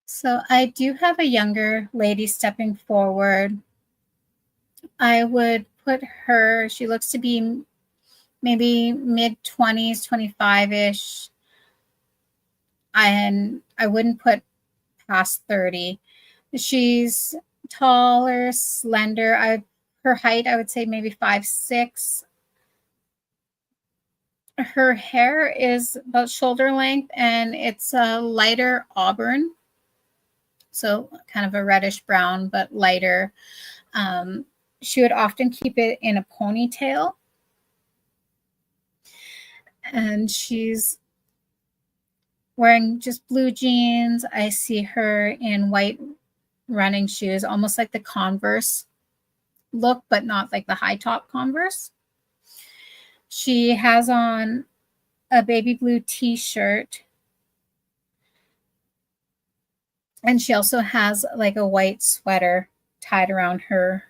Speaker 2: So I do have a younger lady stepping forward. I would put her, she looks to be maybe mid-20s, 25-ish. And I wouldn't put past 30. She's taller, slender. Her height, I would say maybe 5'6". Her hair is about shoulder length, and it's a lighter auburn. So kind of a reddish brown, but lighter. She would often keep it in a ponytail. And she's wearing just blue jeans. I see her in white running shoes, almost like the Converse look, but not like the high top Converse. She has on a baby blue t-shirt. And she also has like a white sweater tied around her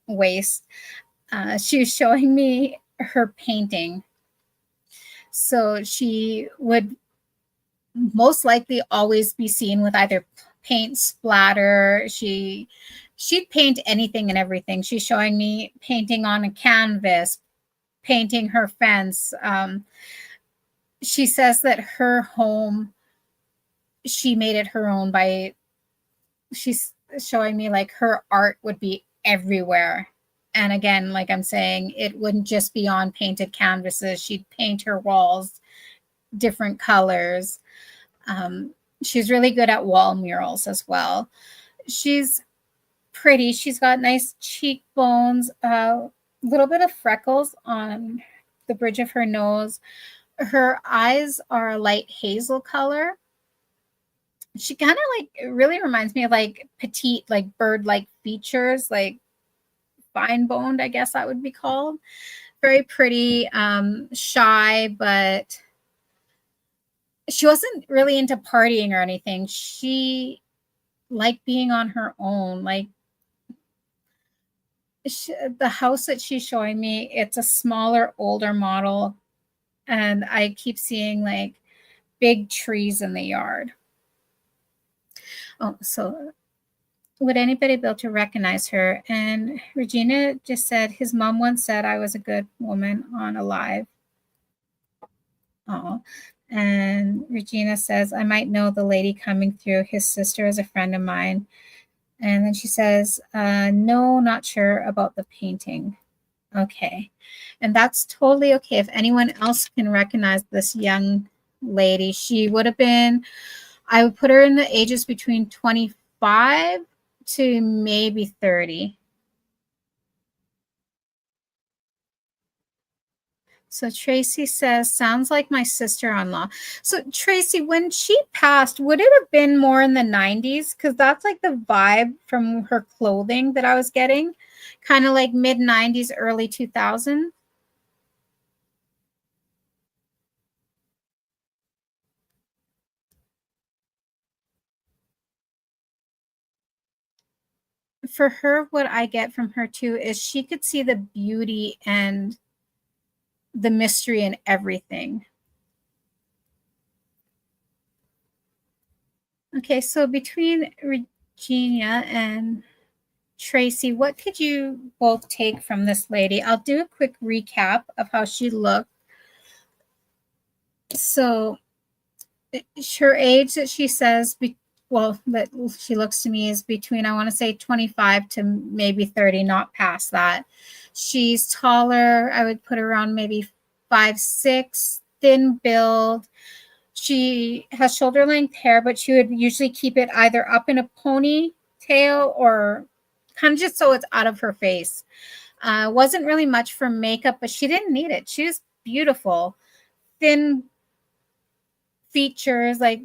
Speaker 2: waist. She was showing me her painting. So she would most likely always be seen with either paint splatter. She'd paint anything and everything. She's showing me painting on a canvas, painting her fence. She says that her home, she made it her own she's showing me like her art would be everywhere. And again, like I'm saying, it wouldn't just be on painted canvases. She'd paint her walls different colors. She's really good at wall murals as well. She's pretty. She's got nice cheekbones, a little bit of freckles on the bridge of her nose. Her eyes are a light hazel color. She kind of like, it really reminds me of like petite, like bird-like features, like fine boned, I guess that would be called. Very pretty, shy, but she wasn't really into partying or anything. She liked being on her own. Like the house that she's showing me, it's a smaller, older model. and I keep seeing like big trees in the yard. Oh, so would anybody be able to recognize her? And Regina just said his mom once said I was a good woman on Alive. Oh, and Regina says I might know the lady coming through. His sister is a friend of mine. And then she says, no, not sure about the painting. Okay. And that's totally okay. If anyone else can recognize this young lady, she would have been, I would put her in the ages between 25 to maybe 30. So Tracy says, sounds like my sister-in-law. So Tracy, when she passed, would it have been more in the 90s? Because that's like the vibe from her clothing that I was getting, kind of like mid 90s, early 2000s. For her, what I get from her too is she could see the beauty and the mystery in everything. Okay, so between Regina and Tracy, what could you both take from this lady? I'll do a quick recap of how she looked. So her age that she says, that she looks to me is between, I want to say 25 to maybe 30, not past that. She's taller. I would put her around maybe 5'6", thin build. She has shoulder length hair, but she would usually keep it either up in a ponytail or kind of just so it's out of her face. Wasn't really much for makeup, but she didn't need it. She was beautiful. Thin features, like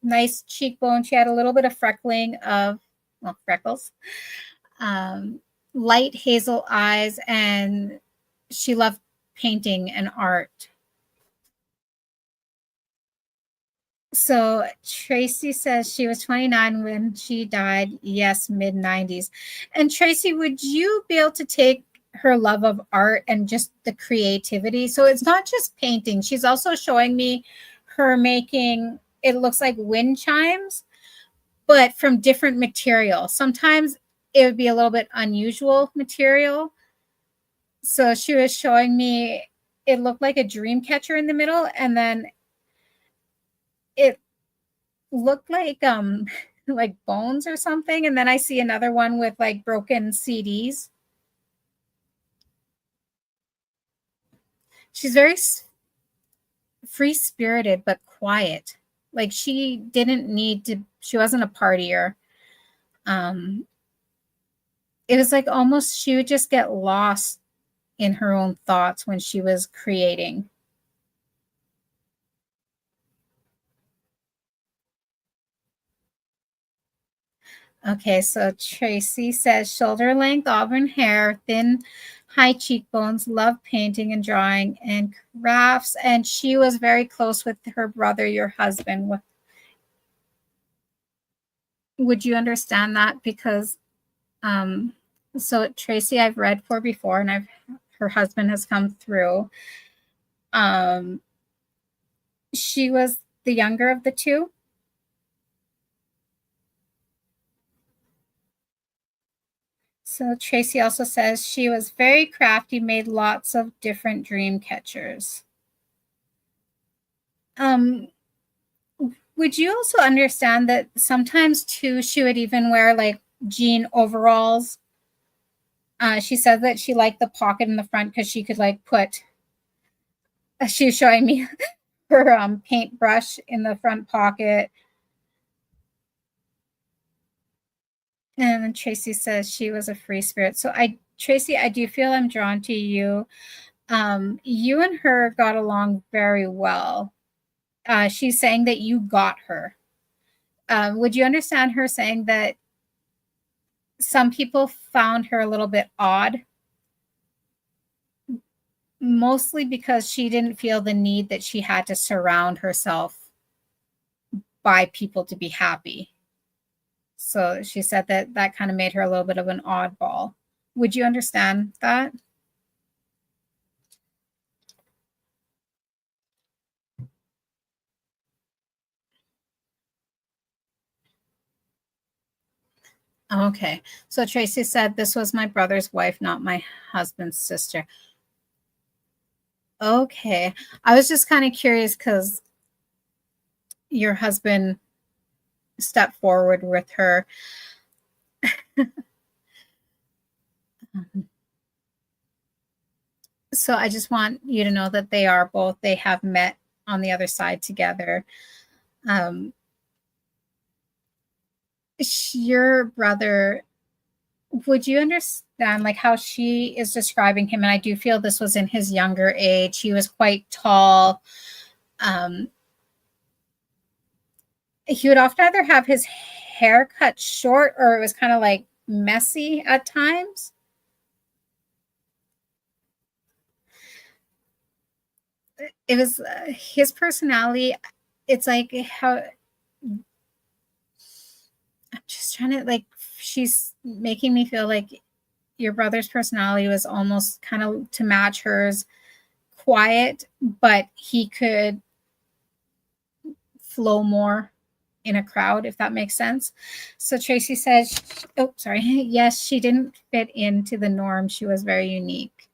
Speaker 2: nice cheekbone. She had a little bit of freckles. Light hazel eyes, and she loved painting and art. So Tracy says she was 29 when she died. Yes, mid 90s. And Tracy, would you be able to take her love of art and just the creativity? So it's not just painting. She's also showing me her making, it looks like wind chimes, but from different material. Sometimes it would be a little bit unusual material. So she was showing me, it looked like a dream catcher in the middle, and then it looked like like bones or something, and then I see another one with like broken CDs. She's very free spirited but quiet. Like she didn't need to, she wasn't a partier. It was like almost she would just get lost in her own thoughts when she was creating. Okay, so Tracy says shoulder length auburn hair, thin, high cheekbones, love painting and drawing and crafts. And she was very close with her brother, your husband. Would you understand that? Because, so Tracy, I've read for before, and her husband has come through. She was the younger of the two. So Tracy also says she was very crafty, made lots of different dream catchers. Would you also understand that sometimes too she would even wear like jean overalls? She said that she liked the pocket in the front because she could like put. She was showing me her paintbrush in the front pocket. And then Tracy says she was a free spirit. So Tracy, I do feel I'm drawn to you. You and her got along very well. She's saying that you got her. Would you understand her saying that some people found her a little bit odd? Mostly because she didn't feel the need that she had to surround herself by people to be happy. So she said that that kind of made her a little bit of an oddball. Would you understand that? Okay. So Tracy said this was my brother's wife, not my husband's sister. Okay. I was just kind of curious because your husband stepped forward with her. So I just want you to know that they have met on the other side together. Um, your brother, would you understand like how she is describing him? And I do feel this was in his younger age. He was quite tall. Um, he would often either have his hair cut short or it was kind of like messy at times. It was his personality. It's like how I'm just trying to like, she's making me feel like your brother's personality was almost kind of to match hers, quiet, but he could flow more in a crowd, if that makes sense. So Tracy says, oh, sorry. Yes, she didn't fit into the norm. She was very unique.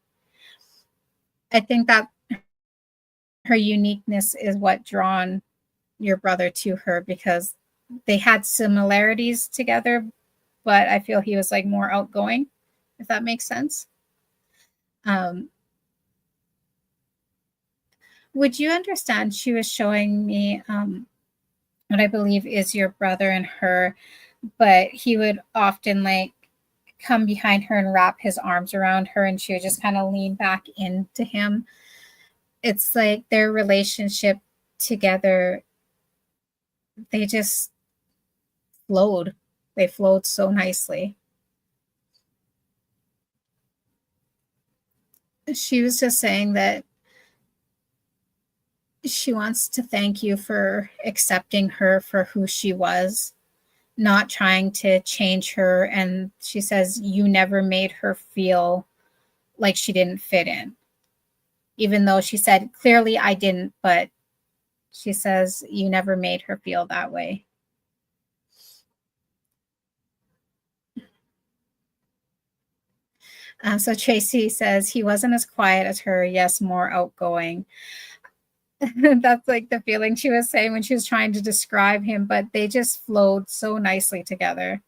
Speaker 2: I think that her uniqueness is what drawn your brother to her because they had similarities together, but I feel he was like more outgoing, if that makes sense. Um, would you understand? She was showing me what I believe is your brother and her, but he would often like come behind her and wrap his arms around her, and she would just kind of lean back into him. It's like their relationship together, they just flowed. They flowed so nicely. She was just saying that she wants to thank you for accepting her for who she was, not trying to change her. And she says you never made her feel like she didn't fit in, even though she said clearly I didn't, but she says you never made her feel that way. So Tracy says he wasn't as quiet as her, yes, more outgoing. That's like the feeling she was saying when she was trying to describe him, but they just flowed so nicely together.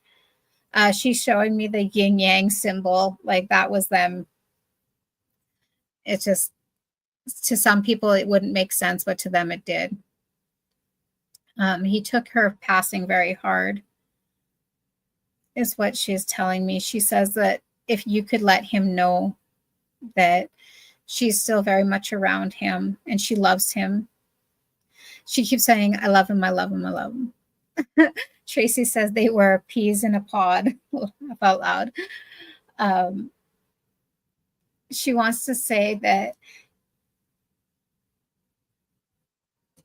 Speaker 2: She's showing me the yin yang symbol, like that was them. It's just to some people it wouldn't make sense, but to them it did. He took her passing very hard, is what she's telling me. She says that if you could let him know that she's still very much around him and she loves him. She keeps saying, I love him, I love him, I love him. Tracy says they were peas in a pod. Laugh out loud. She wants to say that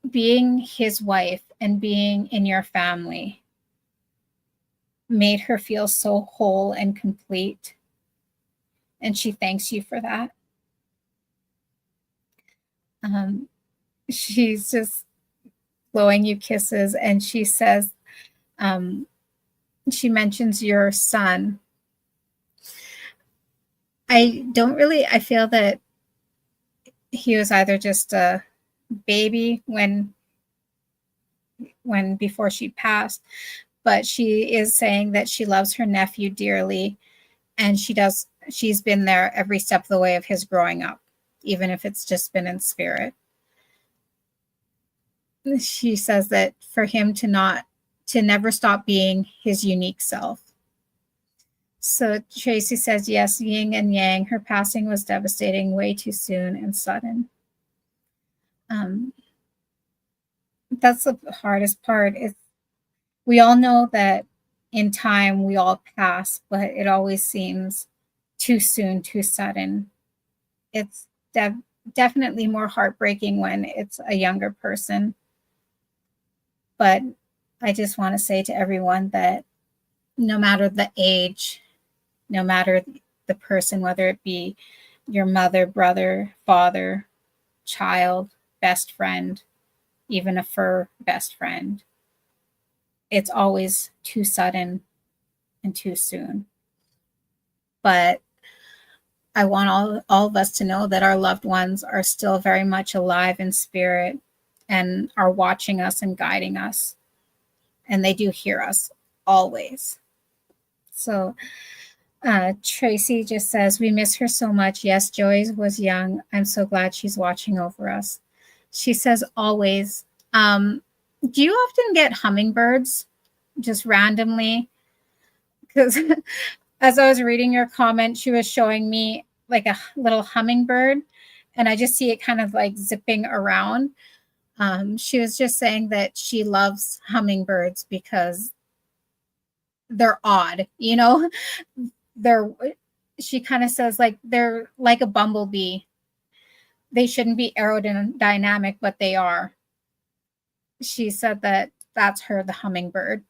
Speaker 2: being his wife and being in your family made her feel so whole and complete. And she thanks you for that. She's just blowing you kisses. And she says, she mentions your son. I feel that he was either just a baby when before she passed, but she is saying that she loves her nephew dearly and she's been there every step of the way of his growing up, even if it's just been in spirit. She says that for him to never stop being his unique self. So Tracy says, yes, yin and yang. Her passing was devastating, way too soon and sudden. That's the hardest part. We all know that in time we all pass, but it always seems too soon, too sudden. It's definitely more heartbreaking when it's a younger person. But I just want to say to everyone that no matter the age, no matter the person, whether it be your mother, brother, father, child, best friend, even a fur best friend, it's always too sudden and too soon. But I want all of us to know that our loved ones are still very much alive in spirit and are watching us and guiding us. And they do hear us always. So Tracy just says, we miss her so much. Yes, Joy was young. I'm so glad she's watching over us. She says, always. Do you often get hummingbirds just randomly? Because as I was reading your comment, she was showing me like a little hummingbird, and I just see it kind of like zipping around. She was just saying that she loves hummingbirds because they're odd, you know? They're, she kind of says like they're like a bumblebee. They shouldn't be aerodynamic, but they are. She said that that's her, the hummingbird.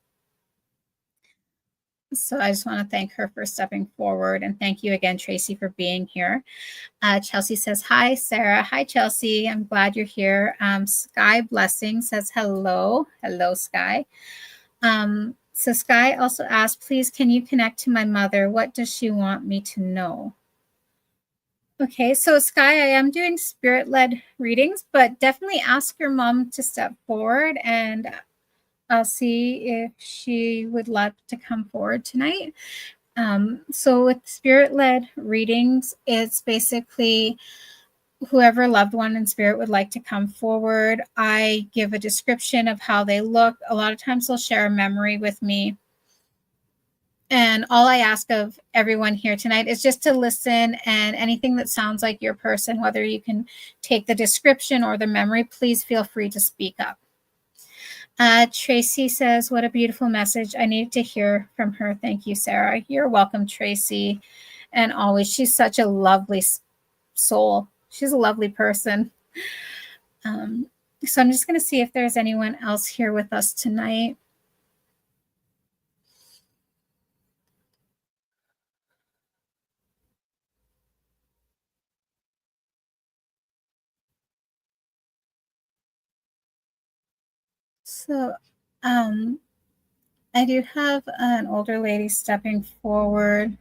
Speaker 2: So I just want to thank her for stepping forward. And thank you again, Tracy, for being here. Chelsea says, hi, Sarah. Hi, Chelsea. I'm glad you're here. Sky Blessing says, hello. Hello, Sky. So Sky also asked, please, can you connect to my mother? What does she want me to know? Okay, so Sky, I am doing spirit-led readings, but definitely ask your mom to step forward, and I'll see if she would like to come forward tonight. So with spirit-led readings, it's basically whoever loved one in spirit would like to come forward. I give a description of how they look. A lot of times they'll share a memory with me. And all I ask of everyone here tonight is just to listen, and anything that sounds like your person, whether you can take the description or the memory, please feel free to speak up. Tracy says, what a beautiful message. I needed to hear from her. Thank you, Sarah. You're welcome, Tracy. And always, she's such a lovely soul. She's a lovely person. So I'm just going to see if there's anyone else here with us tonight. So I do have an older lady stepping forward.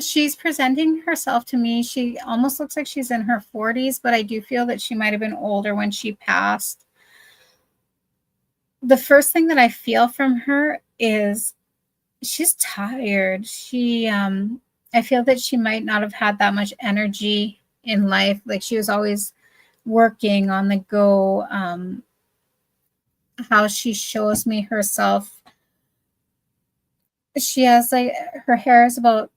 Speaker 2: She's presenting herself to me. She almost looks like she's in her 40s, but I do feel that she might have been older when she passed. The first thing that I feel from her is she's tired. I feel that she might not have had that much energy in life. Like she was always working on the go. How she shows me herself, she has like, her hair is about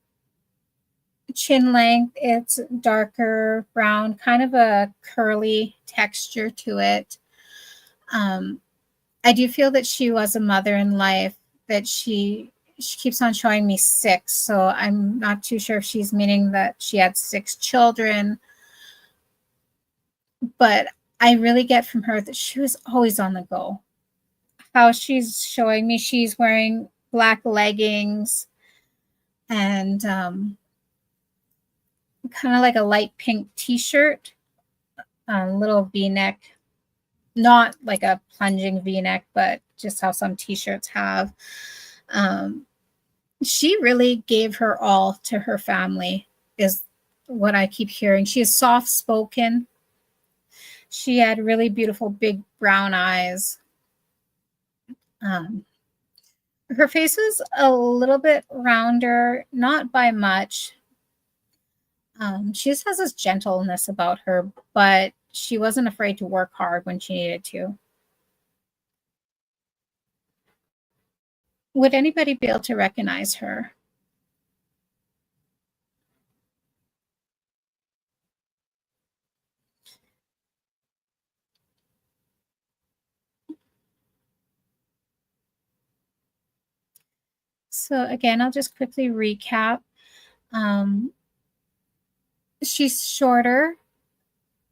Speaker 2: chin length. It's darker brown, kind of a curly texture to it. I do feel that she was a mother in life, that she keeps on showing me 6. So I'm not too sure if she's meaning that she had 6 children. But I really get from her that she was always on the go. How she's showing me, she's wearing black leggings and kind of like a light pink t-shirt, a little v-neck, not like a plunging v-neck, but just how some t-shirts have. She really gave her all to her family, is what I keep hearing. She is soft-spoken. She had really beautiful big brown eyes. Her face was a little bit rounder, not by much. She just has this gentleness about her, but she wasn't afraid to work hard when she needed to. Would anybody be able to recognize her? So again, I'll just quickly recap. She's shorter.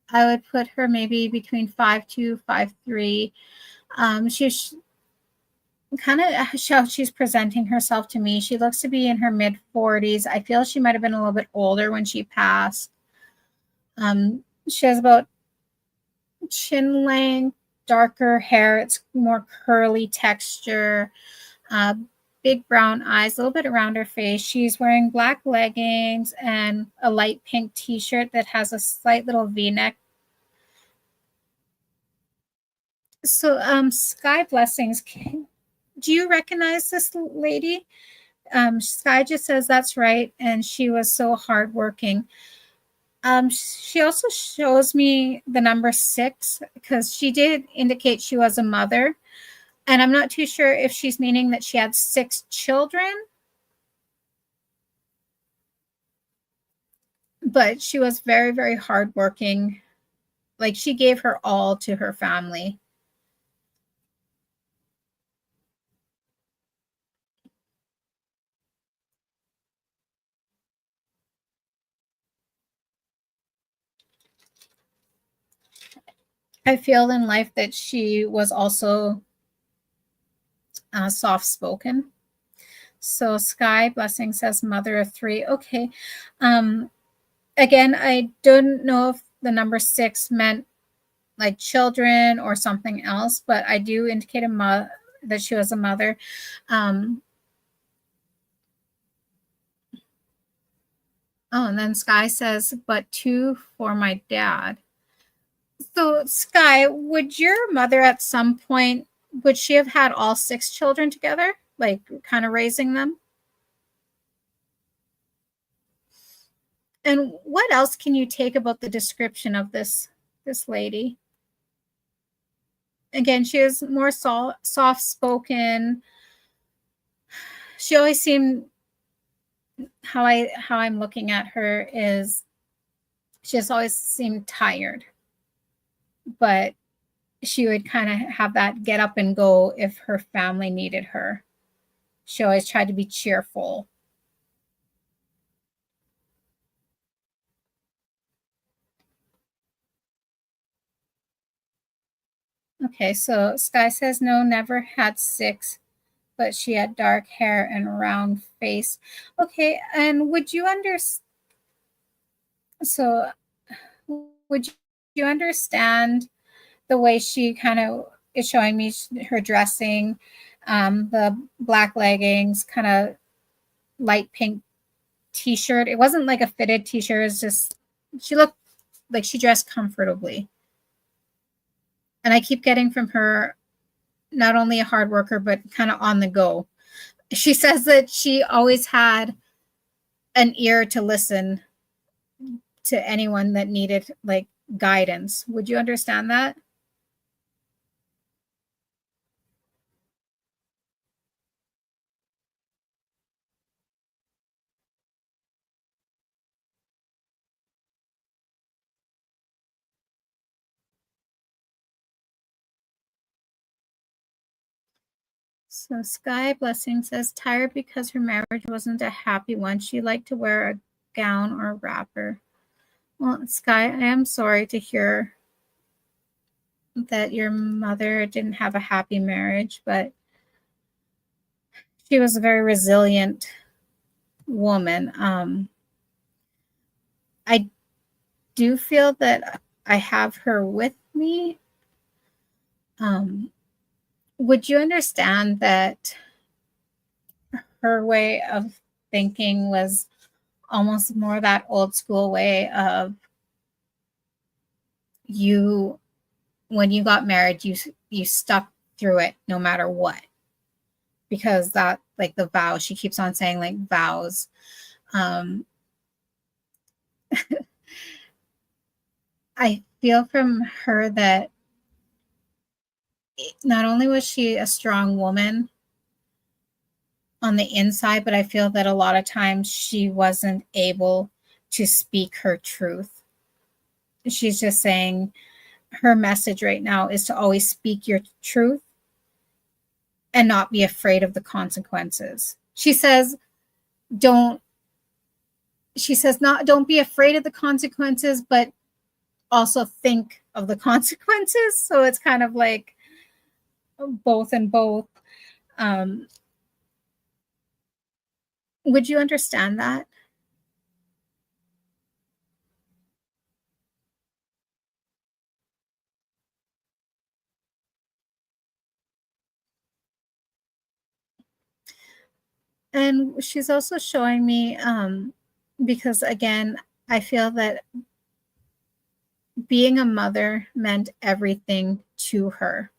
Speaker 2: I would put her maybe between 5'2", 5'3". She's kind of how she's presenting herself to me. She looks to be in her mid 40s. I feel she might have been a little bit older when she passed. She has about chin length, darker hair. It's more curly texture, uh, big brown eyes, a little bit around her face. She's wearing black leggings and a light pink t-shirt that has a slight little v-neck. So, Sky Blessings, do you recognize this lady? Sky just says that's right, and she was so hardworking. She also shows me the number 6 because she did indicate she was a mother, and I'm not too sure if she's meaning that she had 6 children, but she was very, very hardworking. Like, she gave her all to her family. I feel in life that she was also soft spoken. So Sky Blessing says mother of 3. Okay. Again, I don't know if the number 6 meant like children or something else, but I do indicate that she was a mother. And then Sky says, but 2 for my dad. So Sky, would your mother at some point, would she have had all 6 children together, like kind of raising them? And what else can you take about the description of this lady? Again, she is more soft spoken. She always seemed, how I'm looking at her is she just always seemed tired, but she would kind of have that get up and go if her family needed her. She always tried to be cheerful. Okay, so Sky says no, never had 6, but she had dark hair and a round face. Okay, and would you so would you understand the way she kind of is showing me her dressing, the black leggings, kind of light pink t-shirt. It wasn't like a fitted t-shirt. It was just, she looked like she dressed comfortably. And I keep getting from her not only a hard worker, but kind of on the go. She says that she always had an ear to listen to anyone that needed like guidance. Would you understand that? So Sky Blessing says tired because her marriage wasn't a happy one. She liked to wear a gown or a wrapper. Well, Sky, I am sorry to hear that your mother didn't have a happy marriage, but she was a very resilient woman. I do feel that I have her with me. Would you understand that her way of thinking was almost more that old school way of you, when you got married, you stuck through it no matter what, because that, like the vows, she keeps on saying like vows. I feel from her that not only was she a strong woman on the inside, but I feel that a lot of times she wasn't able to speak her truth. She's just saying her message right now is to always speak your truth and not be afraid of the consequences. She says, don't, don't be afraid of the consequences, but also think of the consequences. So it's kind of like both and both. Um, would you understand that? And she's also showing me, because again, I feel that being a mother meant everything to her.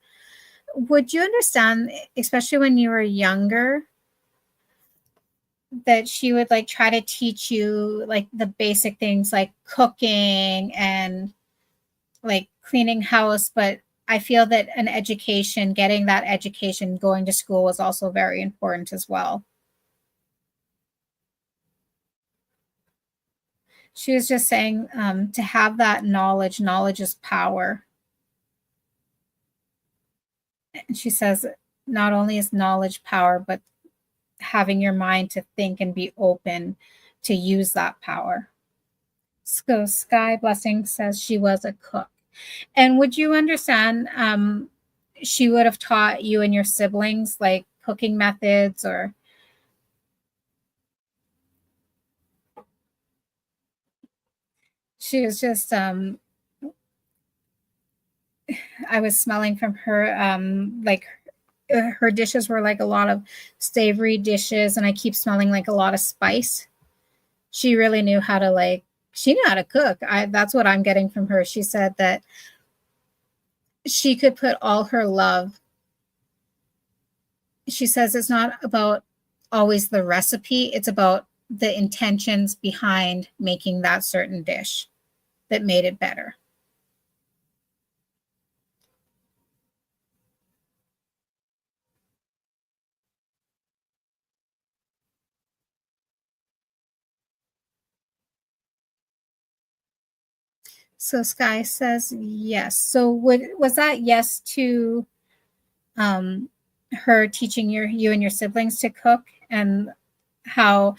Speaker 2: Would you understand, especially when you were younger, that she would like try to teach you like the basic things like cooking and like cleaning house, but I feel that an education, getting that education, going to school was also very important as well. She was just saying, to have that knowledge, knowledge is power. And she says, not only is knowledge power, but having your mind to think and be open to use that power. So Sky Blessing says she was a cook. And would you understand, she would have taught you and your siblings like cooking methods, or she was just, I was smelling from her, like her dishes were like a lot of savory dishes, and I keep smelling like a lot of spice. She really knew how to like, she knew how to cook. That's what I'm getting from her. She said that she could put all her love. She says it's not about always the recipe, it's about the intentions behind making that certain dish that made it better. So Sky says yes. So was that yes to, um, her teaching you and your siblings to cook, and how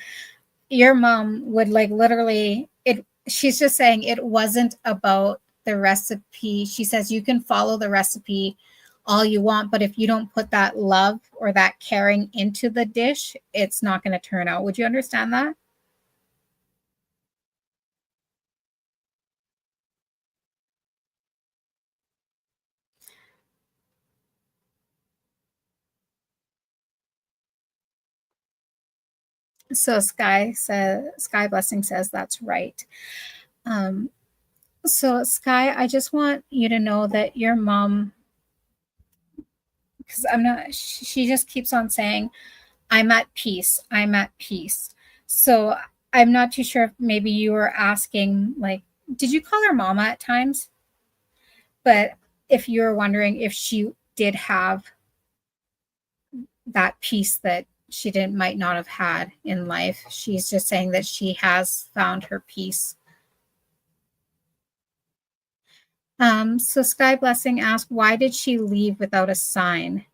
Speaker 2: your mom would like literally it, she's just saying it wasn't about the recipe. She says you can follow the recipe all you want, but if you don't put that love or that caring into the dish, it's not going to turn out. Would you understand that? So Sky Blessing says that's right. um so Sky, I just want you to know that your mom, because I'm not, she just keeps on saying I'm at peace. I'm at peace. So I'm not too sure if maybe you were asking, like, did you call her mama at times? But if you're wondering if she did have that peace that she didn't might not have had in life, she's just saying that she has found her peace. So Sky Blessing asked, why did she leave without a sign?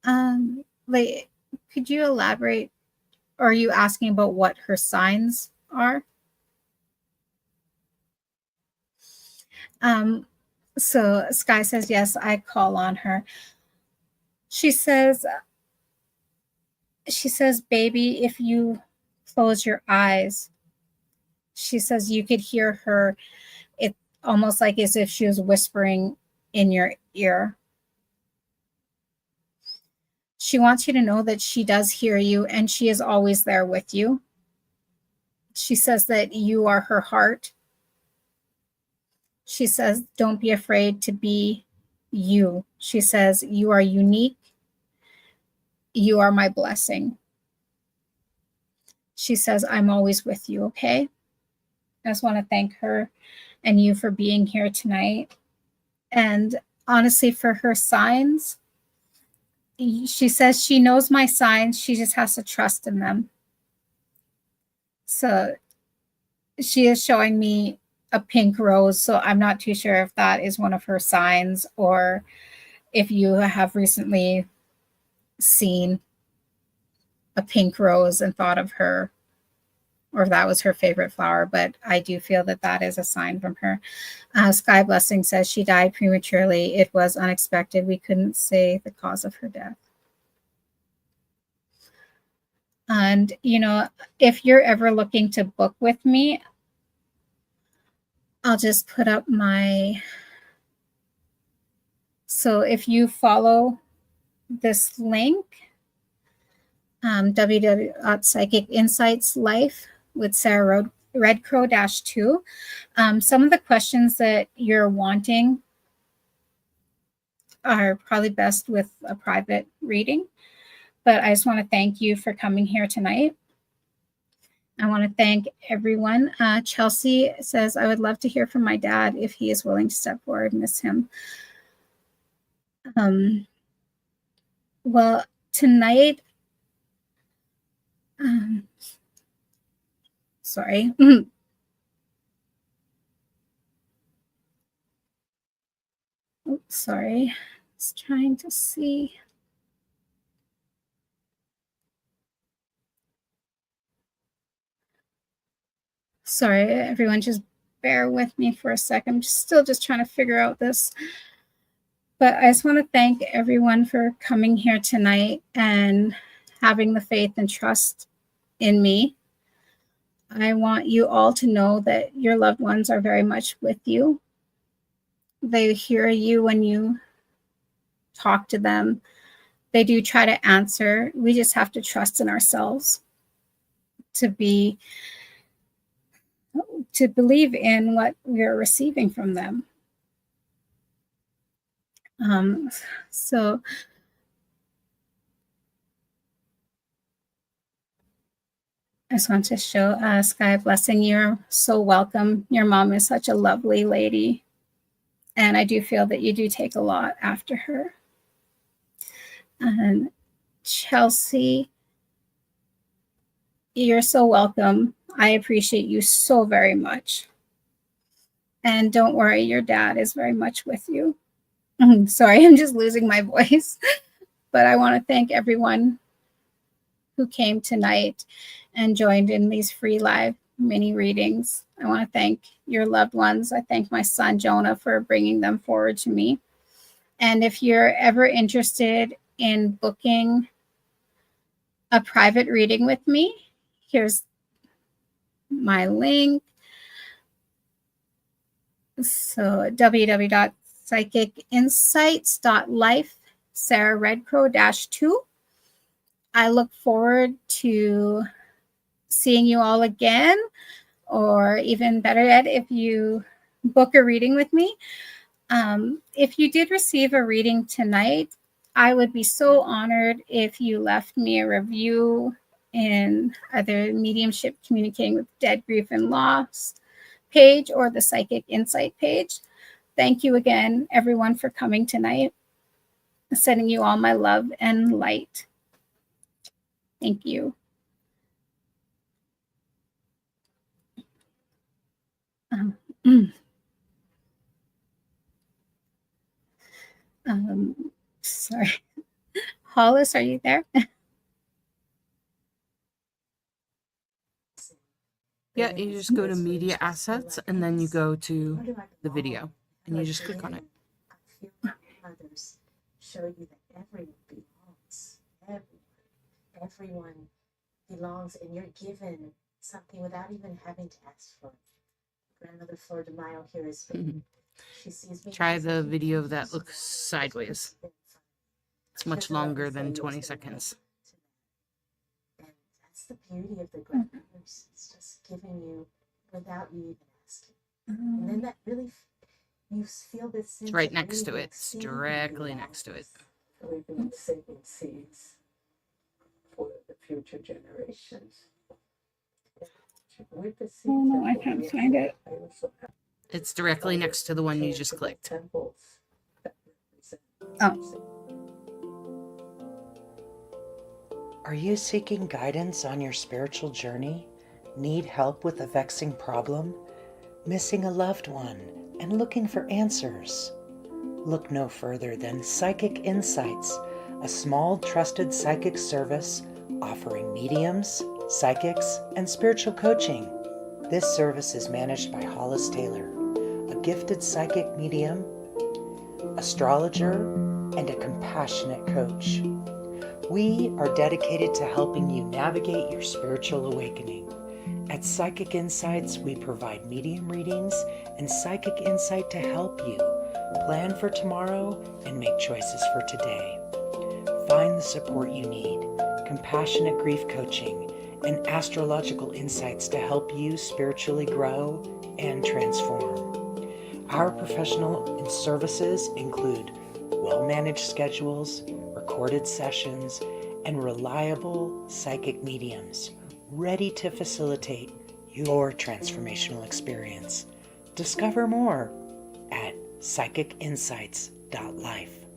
Speaker 2: Like, could you elaborate? Or are you asking about what her signs are? Um, so Sky says, yes, I call on her. She says, baby, if you close your eyes, she says you could hear her. It almost like as if she was whispering in your ear. She wants you to know that she does hear you and she is always there with you. She says that you are her heart. She says, don't be afraid to be you. She says, you are unique. You are my blessing. She says, I'm always with you, okay? I just want to thank her and you for being here tonight. And honestly, for her signs, she says she knows my signs. She just has to trust in them. So she is showing me a pink rose. So I'm not too sure if that is one of her signs or if you have recently seen a pink rose and thought of her, or if that was her favorite flower, but I do feel that that is a sign from her. Sky Blessing says she died prematurely. It was unexpected. We couldn't say the cause of her death. And, you know, if you're ever looking to book with me, I'll just put up my. So if you follow this link, www.psychicinsightslife with Sarah Redcrow -2. Some of the questions that you're wanting are probably best with a private reading, but I just want to thank you for coming here tonight. I want to thank everyone. Chelsea says, I would love to hear from my dad if he is willing to step forward. Miss him. Well, tonight, sorry. Oops, sorry. I was trying to see. Sorry, everyone, just bear with me for a second. I'm still just trying to figure out this. But I just want to thank everyone for coming here tonight and having the faith and trust in me. I want you all to know that your loved ones are very much with you. They hear you when you talk to them. They do try to answer. We just have to trust in ourselves to believe in what we're receiving from them. So I just want to show Sky Blessing, you're so welcome. Your mom is such a lovely lady. And I do feel that you do take a lot after her. And Chelsea, you're so welcome. I appreciate you so very much. And don't worry, your dad is very much with you. Sorry, I'm just losing my voice. But I want to thank everyone who came tonight and joined in these free live mini readings. I want to thank your loved ones. I thank my son, Jonah, for bringing them forward to me. And if you're ever interested in booking a private reading with me, here's my link. So www.psychicinsights.life, Sarah Redcrow -2. I look forward to seeing you all again, or even better yet, if you book a reading with me. If you did receive a reading tonight, I would be so honored if you left me a review in either Mediumship Communicating with Dead, Grief, and Loss page or the Psychic Insight page. Thank you again, everyone, for coming tonight. Sending you all my love and light. Thank you. Sorry. Hollis, are you there?
Speaker 3: Yeah, you just go to media assets and then you go to the video and you just click on it.
Speaker 4: Others show you that everyone belongs. Everyone belongs, and you're given something without even having to ask for it. Grandmother Flor de Mayo here is she sees me.
Speaker 3: Try the video that looks sideways. It's much longer than 20 seconds.
Speaker 4: And that's the beauty of the grandmothers. It's just giving you without you even asking. And then that really, you feel this sense.
Speaker 3: It's right next to it. It's directly next to it.
Speaker 4: We've been saving seeds for the future generations.
Speaker 2: Oh no, I can't find it.
Speaker 3: It's directly next to the one you just clicked.
Speaker 2: Oh.
Speaker 1: Are you seeking guidance on your spiritual journey? Need help with a vexing problem? Missing a loved one and looking for answers? Look no further than Psychic Insights, a small trusted psychic service offering mediums, psychics, and spiritual coaching. This service is managed by Hollis Taylor, a gifted psychic medium, astrologer, and a compassionate coach. We are dedicated to helping you navigate your spiritual awakening. At Psychic Insights, we provide medium readings and psychic insight to help you plan for tomorrow and make choices for today. Find the support you need. compassionate grief coaching, and astrological insights to help you spiritually grow and transform. Our professional services include well-managed schedules, recorded sessions, and reliable psychic mediums ready to facilitate your transformational experience. Discover more at psychicinsights.life.